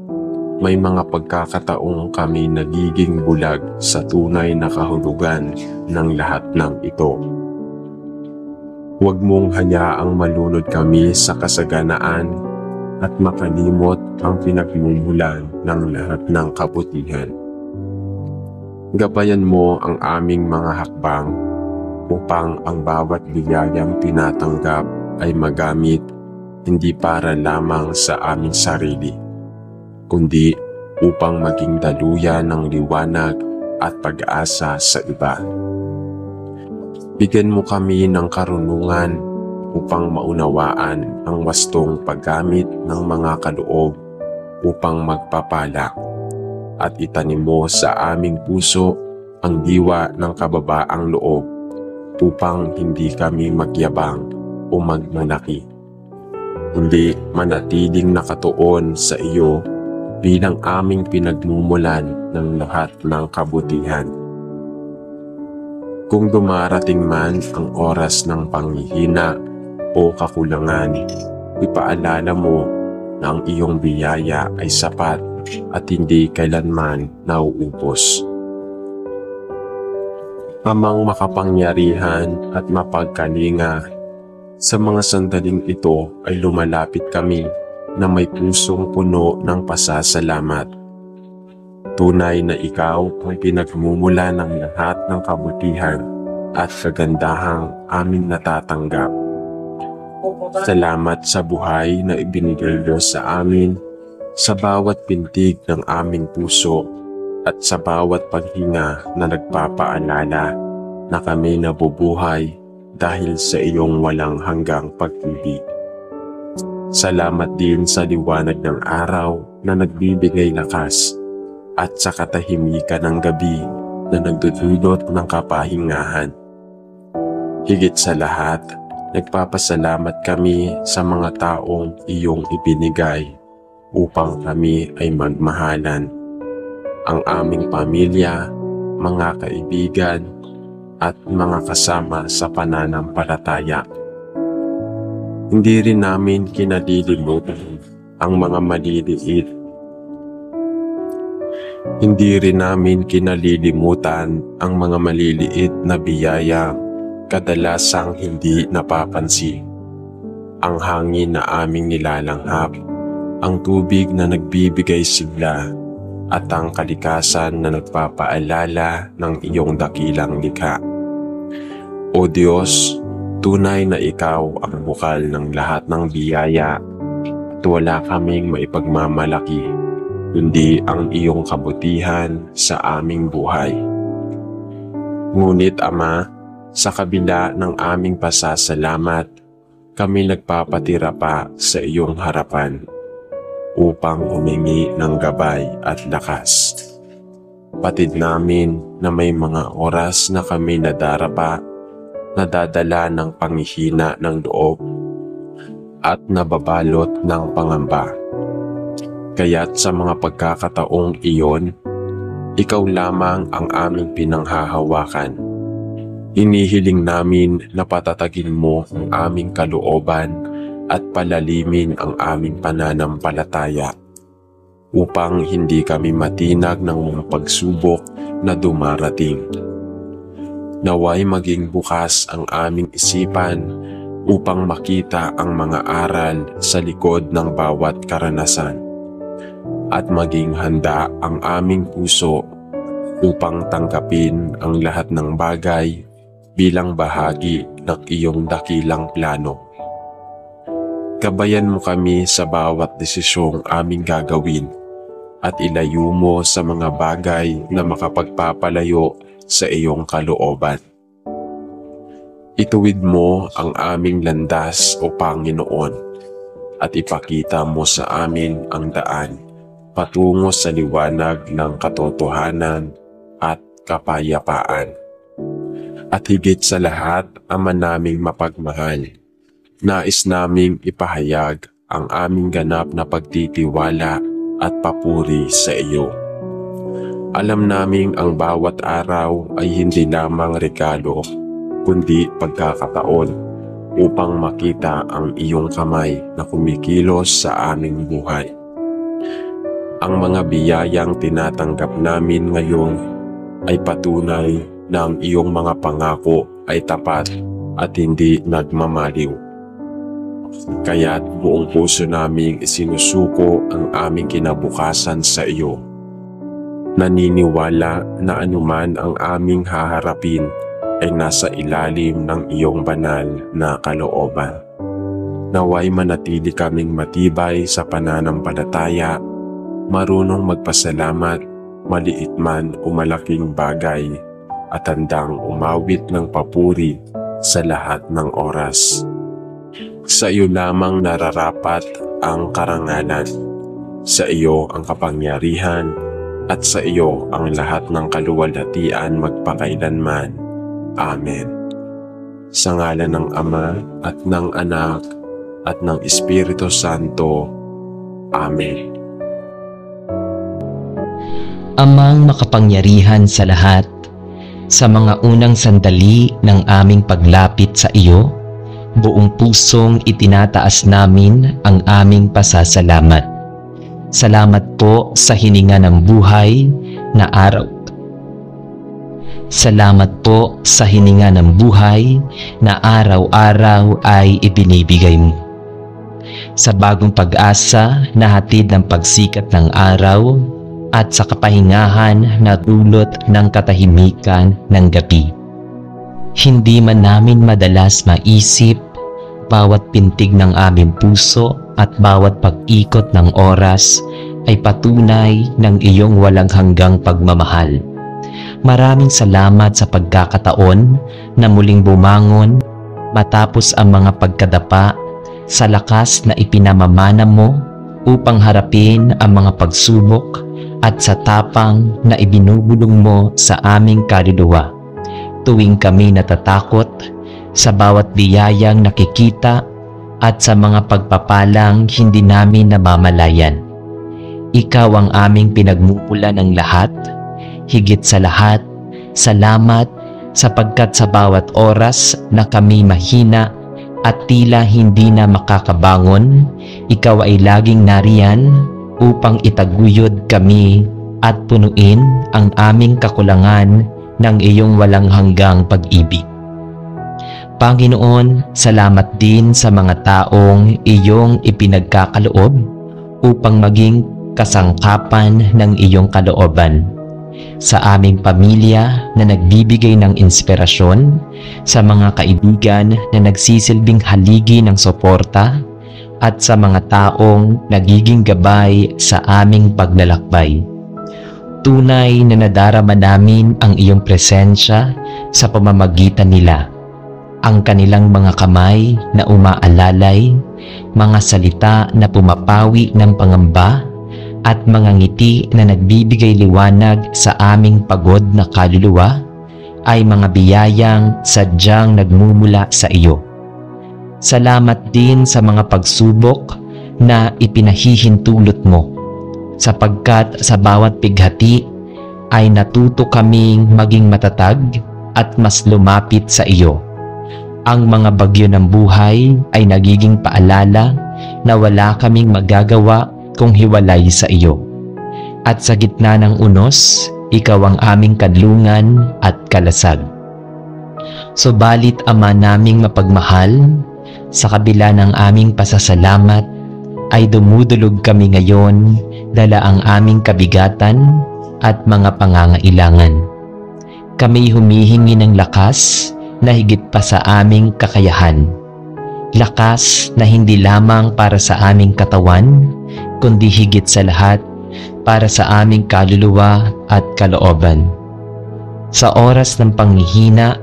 may mga pagkakataong kami nagiging bulag sa tunay na kahulugan ng lahat ng ito. Huwag mong hayaang malunod kami sa kasaganaan at makalimot ang pinagmumulan ng lahat ng kabutihan. Gabayan mo ang aming mga hakbang upang ang bawat biyayang tinatanggap ay magamit hindi para lamang sa aming sarili, kundi upang maging daluyan ng liwanag at pag-asa sa iba. Bigyan mo kami ng karunungan upang maunawaan ang wastong paggamit ng mga kaloob upang magpapala, at itanim mo sa aming puso ang diwa ng kababaang loob upang hindi kami magyabang o magmalaki, hindi manatiling nakatuon sa iyo bilang aming pinagmumulan ng lahat ng kabutihan. Kung dumarating man ang oras ng panghihina o kakulangan, ipaalala mo na ang iyong biyaya ay sapat at hindi kailanman nauubos. Amang makapangyarihan at mapagkalinga, sa mga sandaling ito ay lumalapit kami na may pusong puno ng pasasalamat. Tunay na ikaw ang pinagmumula ng lahat ng kabutihan at kagandahang aming natatanggap. Salamat sa buhay na ibinigay mo sa amin, sa bawat pintig ng aming puso at sa bawat paghinga na nagpapaalala na kami nabubuhay dahil sa iyong walang hanggang pag-ibig. Salamat din sa liwanag ng araw na nagbibigay lakas at sa katahimikan ng gabi na nagdudulot ng kapahingahan. Higit sa lahat, nagpapasalamat kami sa mga taong iyong ibinigay upang kami ay magmahalan. Ang aming pamilya, mga kaibigan, at mga kasama sa pananampalataya. Hindi rin namin kinalilimutan ang mga maliliit. Hindi rin namin kinalilimutan ang mga maliliit na biyaya kadalasang hindi napapansin. Ang hangin na aming nilalanghap, ang tubig na nagbibigay sigla, at ang kalikasan na nagpapaalala ng iyong dakilang likha. O Diyos, tunay na ikaw ang bukal ng lahat ng biyaya at wala kaming maipagmamalaki kundi ang iyong kabutihan sa aming buhay. Ngunit Ama, sa kabila ng aming pasasalamat, kami nagpapatira pa sa iyong harapan upang humingi ng gabay at lakas. Patid namin na may mga oras na kami nadarapa, nadadala ng panghihina ng loob at nababalot ng pangamba. Kaya't sa mga pagkakataong iyon, ikaw lamang ang aming pinanghahawakan. Hinihiling namin na patatagin mo ang aming kalooban at palalimin ang aming pananampalataya. upang hindi kami matinag ng mga pagsubok na dumarating. Naway maging bukas ang aming isipan upang makita ang mga aral sa likod ng bawat karanasan, at maging handa ang aming puso upang tanggapin ang lahat ng bagay bilang bahagi ng iyong dakilang plano. Gabayan mo kami sa bawat desisyong aming gagawin at ilayo mo sa mga bagay na makapagpapalayo sa iyong kalooban. Ituwid mo ang aming landas, O Panginoon, at ipakita mo sa amin ang daan patungo sa liwanag ng katotohanan at kapayapaan. At higit sa lahat, Ama naming mapagmahal, nais naming ipahayag ang aming ganap na pagtitiwala at papuri sa iyo. Alam naming ang bawat araw ay hindi lamang regalo, kundi pagkakataon upang makita ang iyong kamay na kumikilos sa aming buhay. Ang mga biyayang tinatanggap namin ngayon ay patunay na ang iyong mga pangako ay tapat at hindi nagmamaliw. Kaya't buong puso naming isinusuko ang aming kinabukasan sa iyo. Naniniwala na anuman ang aming haharapin ay nasa ilalim ng iyong banal na kalooban. Naway manatili kaming matibay sa pananampalataya, marunong magpasalamat, maliit man o malaking bagay, at handang umawit ng papuri sa lahat ng oras. Sa iyo lamang nararapat ang karangalan, sa iyo ang kapangyarihan, at sa iyo ang lahat ng kaluwalhatian magpakailanman. Amen. Sa ngalan ng Ama at ng Anak at ng Espiritu Santo. Amen. Amang makapangyarihan sa lahat, sa mga unang sandali ng aming paglapit sa iyo, buong pusong itinataas namin ang aming pasasalamat. Salamat po sa hininga ng buhay na araw. Salamat po sa hininga ng buhay na araw-araw ay ibinibigay mo. Sa bagong pag-asa na hatid ng pagsikat ng araw at sa kapahingahan na dulot ng katahimikan ng gabi. Hindi man namin madalas maisip bawat pintig ng aming puso at bawat pag-ikot ng oras ay patunay ng iyong walang hanggang pagmamahal. Maraming salamat sa pagkakataon na muling bumangon matapos ang mga pagkadapa, sa lakas na ipinamamana mo upang harapin ang mga pagsubok, at sa tapang na ibinubulong mo sa aming kaluluwa tuwing kami natatakot, sa bawat biyayang nakikita at sa mga pagpapalang hindi namin namamalayan. Ikaw ang aming pinagmumula ng lahat. Higit sa lahat, salamat sapagkat sa bawat oras na kami mahina at tila hindi na makakabangon, ikaw ay laging nariyan upang itaguyod kami at punuin ang aming kakulangan ng iyong walang hanggang pag-ibig. Panginoon, salamat din sa mga taong iyong ipinagkakaloob upang maging kasangkapan ng iyong kalooban. Sa aming pamilya na nagbibigay ng inspirasyon, sa mga kaibigan na nagsisilbing haligi ng suporta, at sa mga taong nagiging gabay sa aming paglalakbay. Tunay na nadarama namin ang iyong presensya sa pamamagitan nila. Ang kanilang mga kamay na umaalalay, mga salita na pumapawi ng pangamba, at mga ngiti na nagbibigay liwanag sa aming pagod na kaluluwa ay mga biyayang sadyang nagmumula sa iyo. Salamat din sa mga pagsubok na ipinahihintulot mo, sapagkat sa bawat pighati ay natuto kaming maging matatag at mas lumapit sa iyo. Ang mga bagyo ng buhay ay nagiging paalala na wala kaming magagawa kung hiwalay sa iyo. At sa gitna ng unos, ikaw ang aming kadlungan at kalasag. Subalit Ama naming mapagmahal, sa kabila ng aming pasasalamat, ay dumudulog kami ngayon dala ang aming kabigatan at mga pangangailangan. Kami humihingi ng lakas na higit pa sa aming kakayahan. Lakas na hindi lamang para sa aming katawan, kundi higit sa lahat para sa aming kaluluwa at kalooban. Sa oras ng panghihina,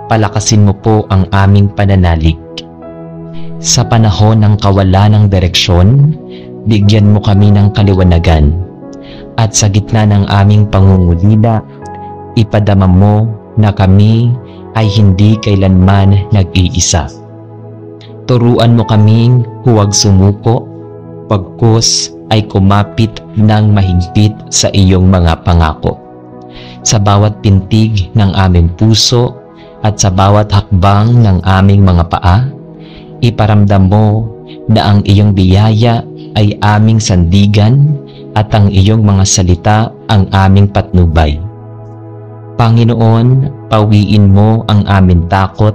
palakasin mo po ang aming pananalig. Sa panahon ng kawalan ng direksyon, bigyan mo kami ng kaliwanagan. At sa gitna ng aming pangungulila, ipadama mo na kami ay hindi kailanman nag-iisa. Turuan mo kaming huwag sumuko, pagkus ay kumapit ng mahigpit sa iyong mga pangako. Sa bawat pintig ng aming puso at sa bawat hakbang ng aming mga paa, iparamdam mo na ang iyong biyaya ay aming sandigan at ang iyong mga salita ang aming patnubay. Panginoon, pawiin mo ang aming takot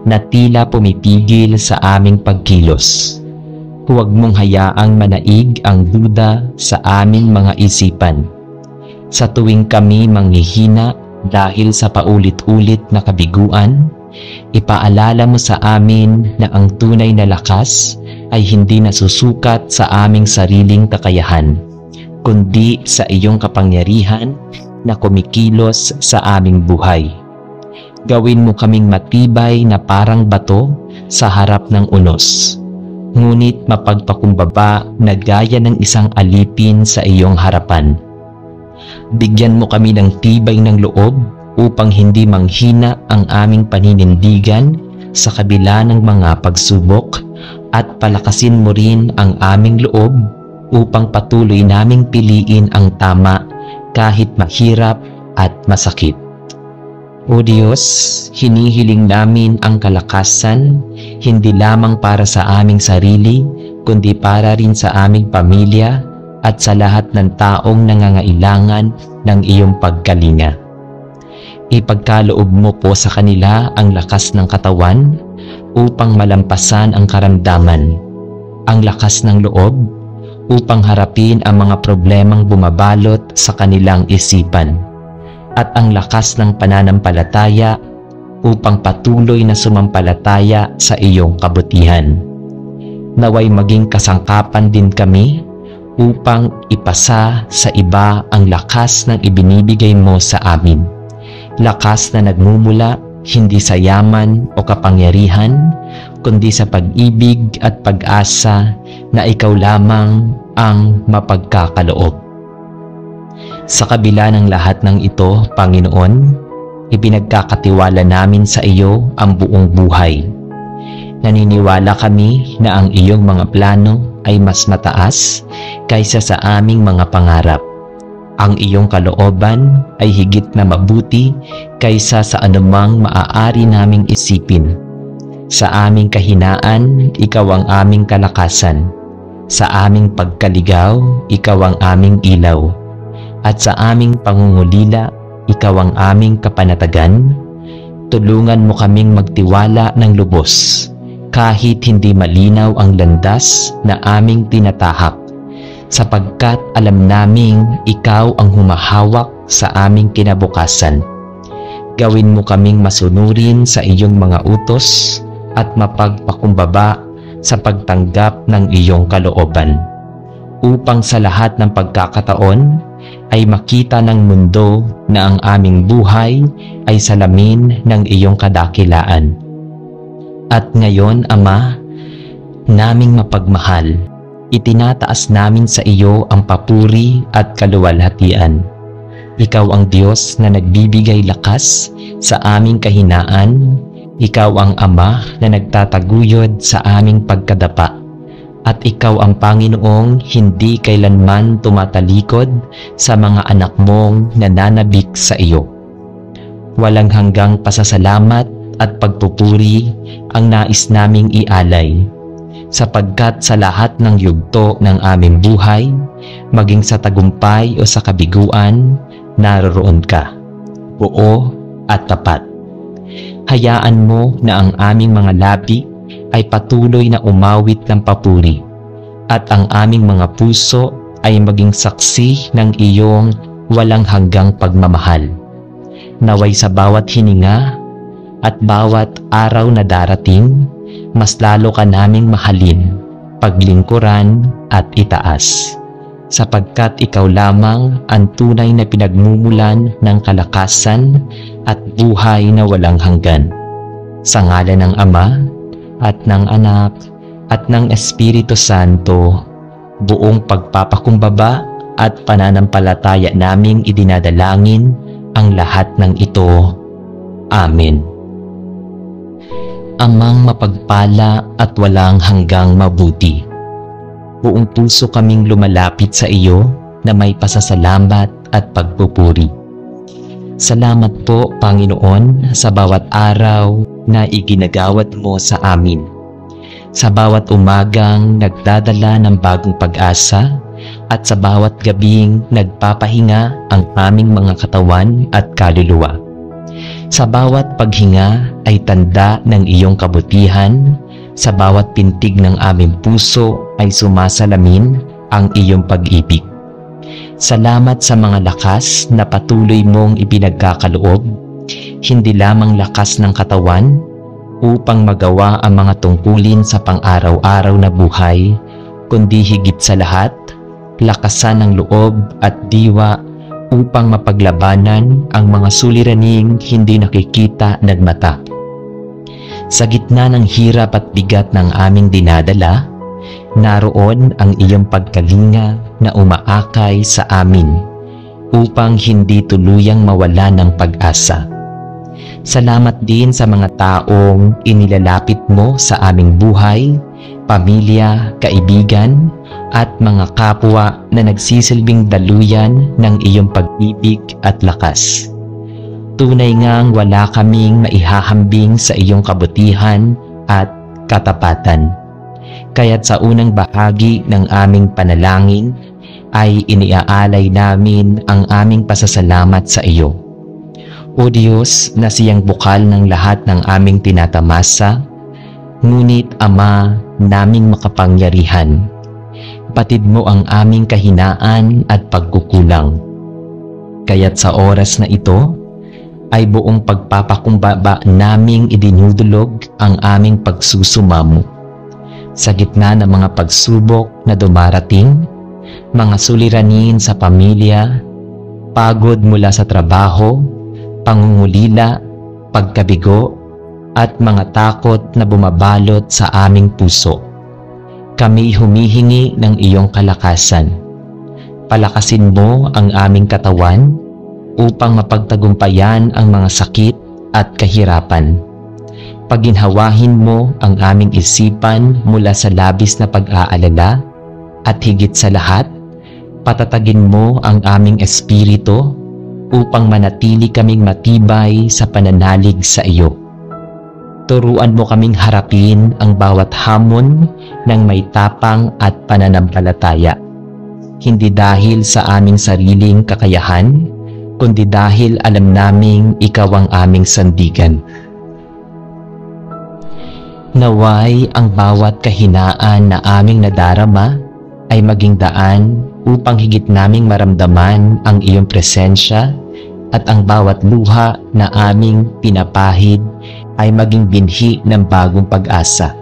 na tila pumipigil sa aming pagkilos. Huwag mong hayaang manaig ang duda sa aming mga isipan. Sa tuwing kami manghihina dahil sa paulit-ulit na kabiguan, ipaalala mo sa amin na ang tunay na lakas ay hindi nasusukat sa aming sariling kakayahan, kundi sa iyong kapangyarihan na kumikilos sa aming buhay. Gawin mo kaming matibay na parang bato sa harap ng unos, ngunit mapagpakumbaba na gaya ng isang alipin sa iyong harapan. Bigyan mo kami ng tibay ng loob upang hindi manghina ang aming paninindigan sa kabila ng mga pagsubok, at palakasin mo rin ang aming loob upang patuloy naming piliin ang tama kahit mahirap at masakit. O Diyos, hinihiling namin ang kalakasan hindi lamang para sa aming sarili, kundi para rin sa aming pamilya at sa lahat ng taong nangangailangan ng iyong pagkalinga. Ipagkaloob mo po sa kanila ang lakas ng katawan upang malampasan ang karamdaman, ang lakas ng loob upang harapin ang mga problemang bumabalot sa kanilang isipan, at ang lakas ng pananampalataya upang patuloy na sumampalataya sa iyong kabutihan. Naway maging kasangkapan din kami upang ipasa sa iba ang lakas ng ibinibigay mo sa amin. Lakas na nagmumula hindi sa yaman o kapangyarihan, kundi sa pag-ibig at pag-asa na ikaw lamang ang mapagkakaloob. Sa kabila ng lahat ng ito, Panginoon, ipinagkakatiwala namin sa iyo ang buong buhay. Naniniwala kami na ang iyong mga plano ay mas mataas kaysa sa aming mga pangarap. Ang iyong kalooban ay higit na mabuti kaysa sa anumang maaari naming isipin. Sa aming kahinaan, ikaw ang aming kalakasan. Sa aming pagkaligaw, ikaw ang aming ilaw. At sa aming pangungulila, ikaw ang aming kapanatagan. Tulungan mo kaming magtiwala ng lubos, kahit hindi malinaw ang landas na aming tinatahak, sapagkat alam naming ikaw ang humahawak sa aming kinabukasan. Gawin mo kaming masunurin sa iyong mga utos at mapagpakumbaba sa pagtanggap ng iyong kalooban, upang sa lahat ng pagkakataon ay makita ng mundo na ang aming buhay ay salamin ng iyong kadakilaan. At ngayon, Ama, naming mapagmahal, itinataas namin sa iyo ang papuri at kaluwalhatian. Ikaw ang Diyos na nagbibigay lakas sa aming kahinaan. Ikaw ang Ama na nagtataguyod sa aming pagkadapa. At ikaw ang Panginoong hindi kailanman tumatalikod sa mga anak mong nananabik sa iyo. Walang hanggang pasasalamat at pagpupuri ang nais naming ialay sapagkat sa lahat ng yugto ng aming buhay, maging sa tagumpay o sa kabiguan, naroroon ka, buo at tapat. Hayaan mo na ang aming mga labi ay patuloy na umawit ng papuri, at ang aming mga puso ay maging saksi ng iyong walang hanggang pagmamahal. Naway sa bawat hininga at bawat araw na darating, mas lalo ka naming mahalin, paglingkuran at itaas. Sapagkat ikaw lamang ang tunay na pinagmumulan ng kalakasan at buhay na walang hanggan. Sa ngalan ng Ama at ng Anak at ng Espiritu Santo, buong pagpapakumbaba at pananampalataya naming idinadalangin ang lahat ng ito. Amen. Amang mapagpala at walang hanggang mabuti, buong puso kaming lumalapit sa iyo na may pasasalamat at pagpupuri. Salamat po, Panginoon, sa bawat araw na iginagawad mo sa amin. Sa bawat umagang nagdadala ng bagong pag-asa at sa bawat gabing nagpapahinga ang aming mga katawan at kaluluwa. Sa bawat paghinga ay tanda ng iyong kabutihan, sa bawat pintig ng aming puso ay sumasalamin ang iyong pag-ibig. Salamat sa mga lakas na patuloy mong ipinagkakaloob, hindi lamang lakas ng katawan, upang magawa ang mga tungkulin sa pang-araw-araw na buhay, kundi higit sa lahat, lakasan ng loob at diwa upang mapaglabanan ang mga suliraning hindi nakikita ng mata. Sa gitna ng hirap at bigat ng aming dinadala, naroon ang iyong pagkalinga na umaakay sa amin upang hindi tuluyang mawala ng pag-asa. Salamat din sa mga taong inilalapit mo sa aming buhay, pamilya, kaibigan, at mga kapwa na nagsisilbing daluyan ng iyong pag-ibig at lakas. Tunay ngang wala kaming maihahambing sa iyong kabutihan at katapatan. Kaya't sa unang bahagi ng aming panalangin ay iniaalay namin ang aming pasasalamat sa iyo. O Diyos na siyang bukal ng lahat ng aming tinatamasa, ngunit Ama naming makapangyarihan, batid mo ang aming kahinaan at pagkukulang. Kaya't sa oras na ito, ay buong pagpapakumbaba naming idinudulog ang aming pagsusumamo. Sa gitna ng mga pagsubok na dumarating, mga suliranin sa pamilya, pagod mula sa trabaho, pangungulila, pagkabigo, at mga takot na bumabalot sa aming puso. Kami humihingi ng iyong kalakasan. Palakasin mo ang aming katawan upang mapagtagumpayan ang mga sakit at kahirapan. Paginhawahin mo ang aming isipan mula sa labis na pag-aalala at higit sa lahat, patatagin mo ang aming espiritu upang manatili kaming matibay sa pananalig sa iyo. Turuan mo kaming harapin ang bawat hamon ng may tapang at pananampalataya. Hindi dahil sa aming sariling kakayahan, kundi dahil alam naming ikaw ang aming sandigan. Naway ang bawat kahinaan na aming nadarama ay maging daan upang higit naming maramdaman ang iyong presensya at ang bawat luha na aming pinapahid ay maging binhi ng bagong pag-asa.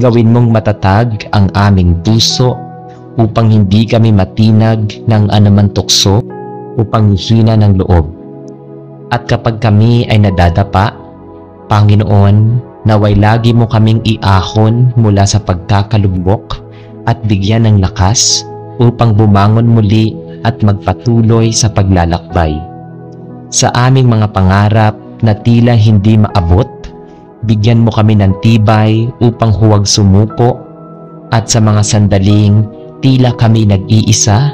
Gawin mong matatag ang aming puso upang hindi kami matinag ng anumang tukso upang hihina ng loob. At kapag kami ay nadadapa, Panginoon, naway lagi mo kaming iahon mula sa pagkakalubok at bigyan ng lakas upang bumangon muli at magpatuloy sa paglalakbay. Sa aming mga pangarap na tila hindi maabot, bigyan mo kami ng tibay upang huwag sumuko, at sa mga sandaling tila kami nag-iisa,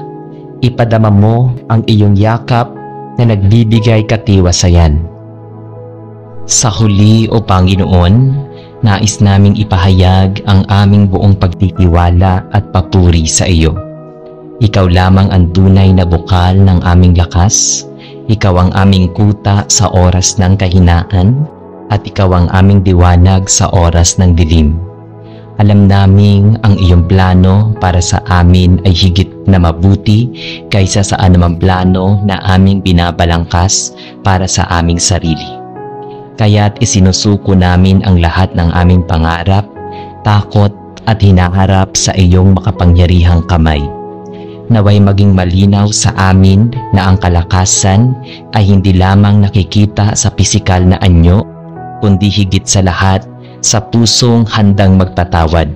ipadama mo ang iyong yakap na nagbibigay katiwasayan. Sa huli, O Panginoon, nais naming ipahayag ang aming buong pagtitiwala at papuri sa iyo. Ikaw lamang ang tunay na bukal ng aming lakas, ikaw ang aming kuta sa oras ng kahinaan, at ikaw ang aming diwanag sa oras ng dilim. Alam naming ang iyong plano para sa amin ay higit na mabuti kaysa sa anumang plano na aming binabalangkas para sa aming sarili. Kaya't isinusuko namin ang lahat ng aming pangarap, takot at hinaharap sa iyong makapangyarihang kamay. Naway maging malinaw sa amin na ang kalakasan ay hindi lamang nakikita sa pisikal na anyo, kundi higit sa lahat sa pusong handang magpatawad,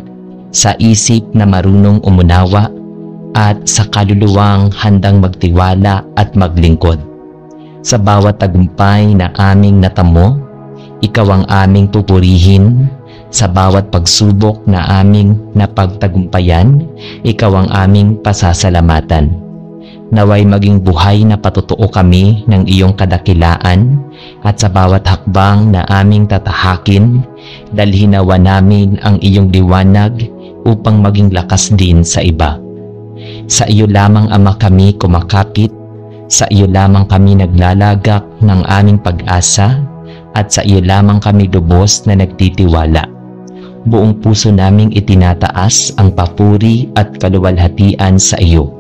sa isip na marunong umunawa, at sa kaluluwang handang magtiwala at maglingkod. Sa bawat tagumpay na aming natamo, ikaw ang aming pupurihin. Sa bawat pagsubok na aming napagtagumpayan, ikaw ang aming pasasalamatan. Naway maging buhay na patotoo kami ng iyong kadakilaan, at sa bawat hakbang na aming tatahakin, dalhin nawa namin ang iyong liwanag upang maging lakas din sa iba. Sa iyo lamang, Ama, kami kumakapit, sa iyo lamang kami naglalagak ng aming pag-asa, at sa iyo lamang kami lubos na nagtitiwala. Buong puso naming itinataas ang papuri at kaluwalhatian sa iyo,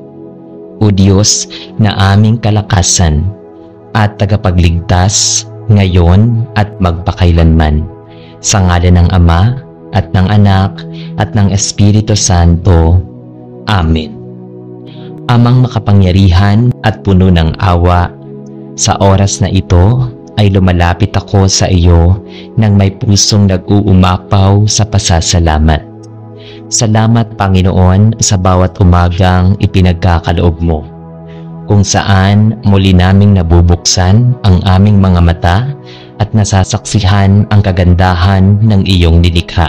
O Diyos na aming kalakasan at tagapagligtas ngayon at magpakailanman. Sa ngalan ng Ama at ng Anak at ng Espiritu Santo. Amen. Amang makapangyarihan at puno ng awa, sa oras na ito ay lumalapit ako sa iyo nang may pusong nag-uumapaw sa pasasalamat. Salamat, Panginoon, sa bawat umagang ipinagkakaloob mo, kung saan muli naming nabubuksan ang aming mga mata at nasasaksihan ang kagandahan ng iyong nilikha.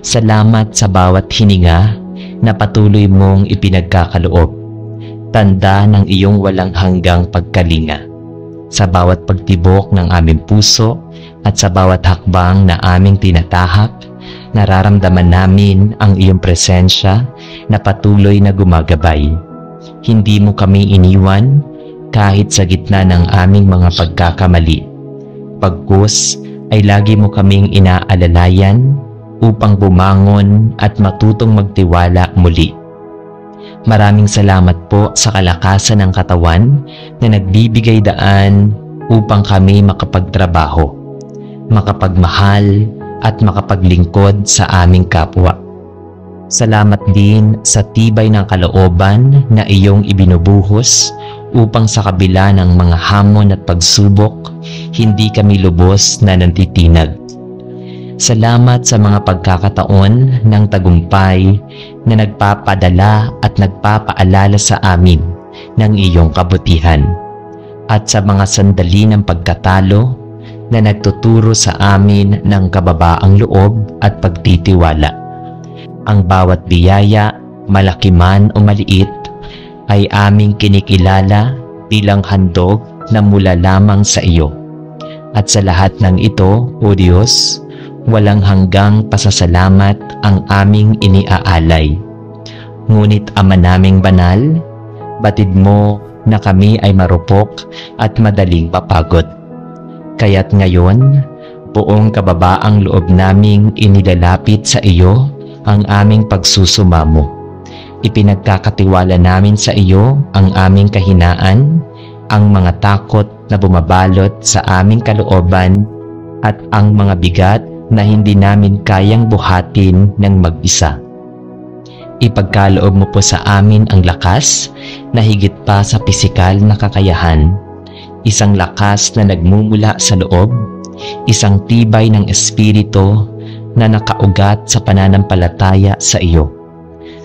Salamat sa bawat hininga na patuloy mong ipinagkakaloob, tanda ng iyong walang hanggang pagkalinga. Sa bawat pagtibok ng aming puso at sa bawat hakbang na aming tinatahak, nararamdaman namin ang iyong presensya na patuloy na gumagabay. Hindi mo kami iniwan kahit sa gitna ng aming mga pagkakamali. Pagkus ay lagi mo kaming inaalalayan upang bumangon at matutong magtiwala muli. Maraming salamat po sa kalakasan ng katawan na nagbibigay daan upang kami makapagtrabaho, makapagmahal at makapaglingkod sa aming kapwa. Salamat din sa tibay ng kalooban na iyong ibinubuhos upang sa kabila ng mga hamon at pagsubok, hindi kami lubos na nantitinag. Salamat sa mga pagkakataon ng tagumpay na nagpapadala at nagpapaalala sa amin ng iyong kabutihan, at sa mga sandali ng pagkatalo na nagtuturo sa amin ng kababaang loob at pagtitiwala. Ang bawat biyaya, malaki man o maliit, ay aming kinikilala bilang handog na mula lamang sa iyo. At sa lahat ng ito, O Diyos, walang hanggang pasasalamat ang aming iniaalay. Ngunit Ama naming banal, batid mo na kami ay marupok at madaling mapagod. Kaya't ngayon, buong kababaang loob naming inilalapit sa iyo ang aming pagsusumamo. Ipinagkakatiwala namin sa iyo ang aming kahinaan, ang mga takot na bumabalot sa aming kalooban, at ang mga bigat na hindi namin kayang buhatin ng mag-isa. Ipagkaloob mo po sa amin ang lakas na higit pa sa pisikal na kakayahan, isang lakas na nagmumula sa loob, isang tibay ng espiritu na nakaugat sa pananampalataya sa iyo.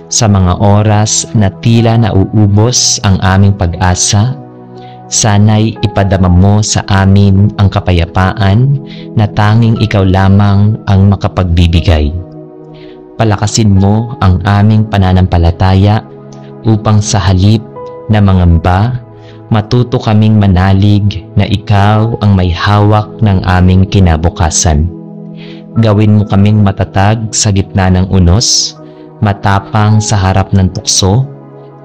Sa mga oras na tila nauubos ang aming pag-asa, sana'y ipadama mo sa amin ang kapayapaan na tanging ikaw lamang ang makapagbibigay. Palakasin mo ang aming pananampalataya upang sa halip na mangamba, matuto kaming manalig na ikaw ang may hawak ng aming kinabukasan. Gawin mo kaming matatag sa gitna ng unos, matapang sa harap ng tukso,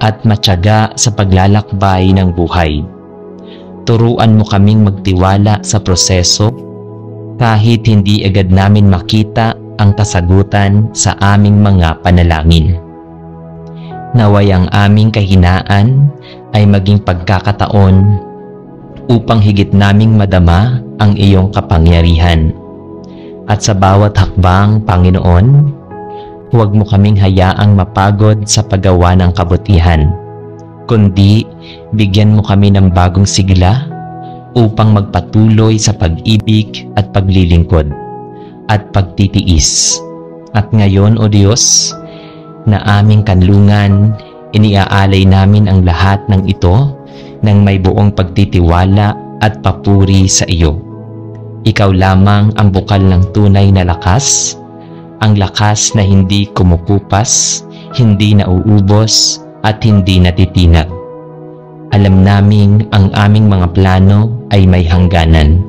at matyaga sa paglalakbay ng buhay. Turuan mo kaming magtiwala sa proseso kahit hindi agad namin makita ang kasagutan sa aming mga panalangin. Naway ang aming kahinaan ay maging pagkakataon upang higit naming madama ang iyong kapangyarihan. At sa bawat hakbang, Panginoon, huwag mo kaming hayaang mapagod sa paggawa ng kabutihan, kundi bigyan mo kami ng bagong sigla upang magpatuloy sa pag-ibig at paglilingkod at pagtitiis. At ngayon, O Diyos, na aming kanlungan, iniaalay namin ang lahat ng ito ng may buong pagtitiwala at papuri sa iyo. Ikaw lamang ang bukal ng tunay na lakas, ang lakas na hindi kumukupas, hindi nauubos, at hindi natitinag. Alam naming ang aming mga plano ay may hangganan.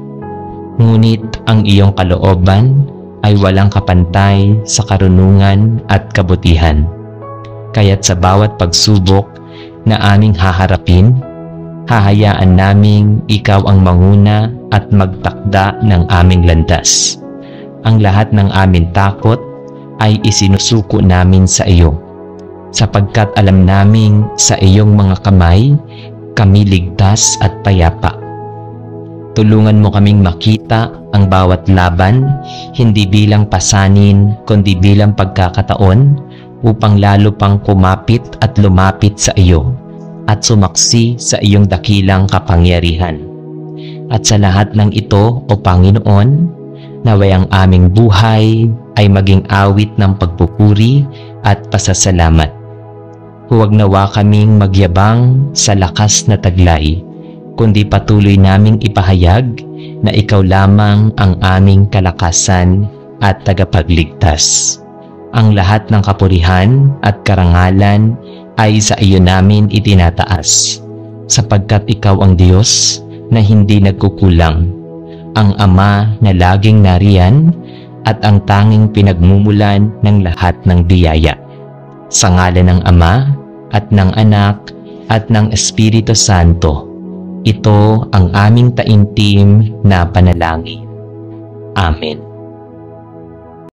Ngunit ang iyong kalooban ay walang kapantay sa karunungan at kabutihan. Kaya't sa bawat pagsubok na aming haharapin, hahayaan naming ikaw ang manguna at magtakda ng aming landas. Ang lahat ng aming takot ay isinusuko namin sa iyo, sapagkat alam naming sa iyong mga kamay kami ligtas at payapa. Tulungan mo kaming makita ang bawat laban hindi bilang pasanin kundi bilang pagkakataon upang lalo pang kumapit at lumapit sa iyo at sumaksi sa iyong dakilang kapangyarihan. At sa lahat ng ito, O Panginoon, naway ang aming buhay ay maging awit ng pagpupuri at pasasalamat. Huwag nawa kaming magyabang sa lakas na taglay, kundi patuloy naming ipahayag na ikaw lamang ang aming kalakasan at tagapagligtas. Ang lahat ng kapurihan at karangalan ay sa iyo namin itinataas, sapagkat ikaw ang Diyos na hindi nagkukulang, ang Ama na laging nariyan at ang tanging pinagmumulan ng lahat ng biyaya. Sa ngalan ng Ama at ng Anak at ng Espiritu Santo, ito ang aming taimtim na panalangin. Amen.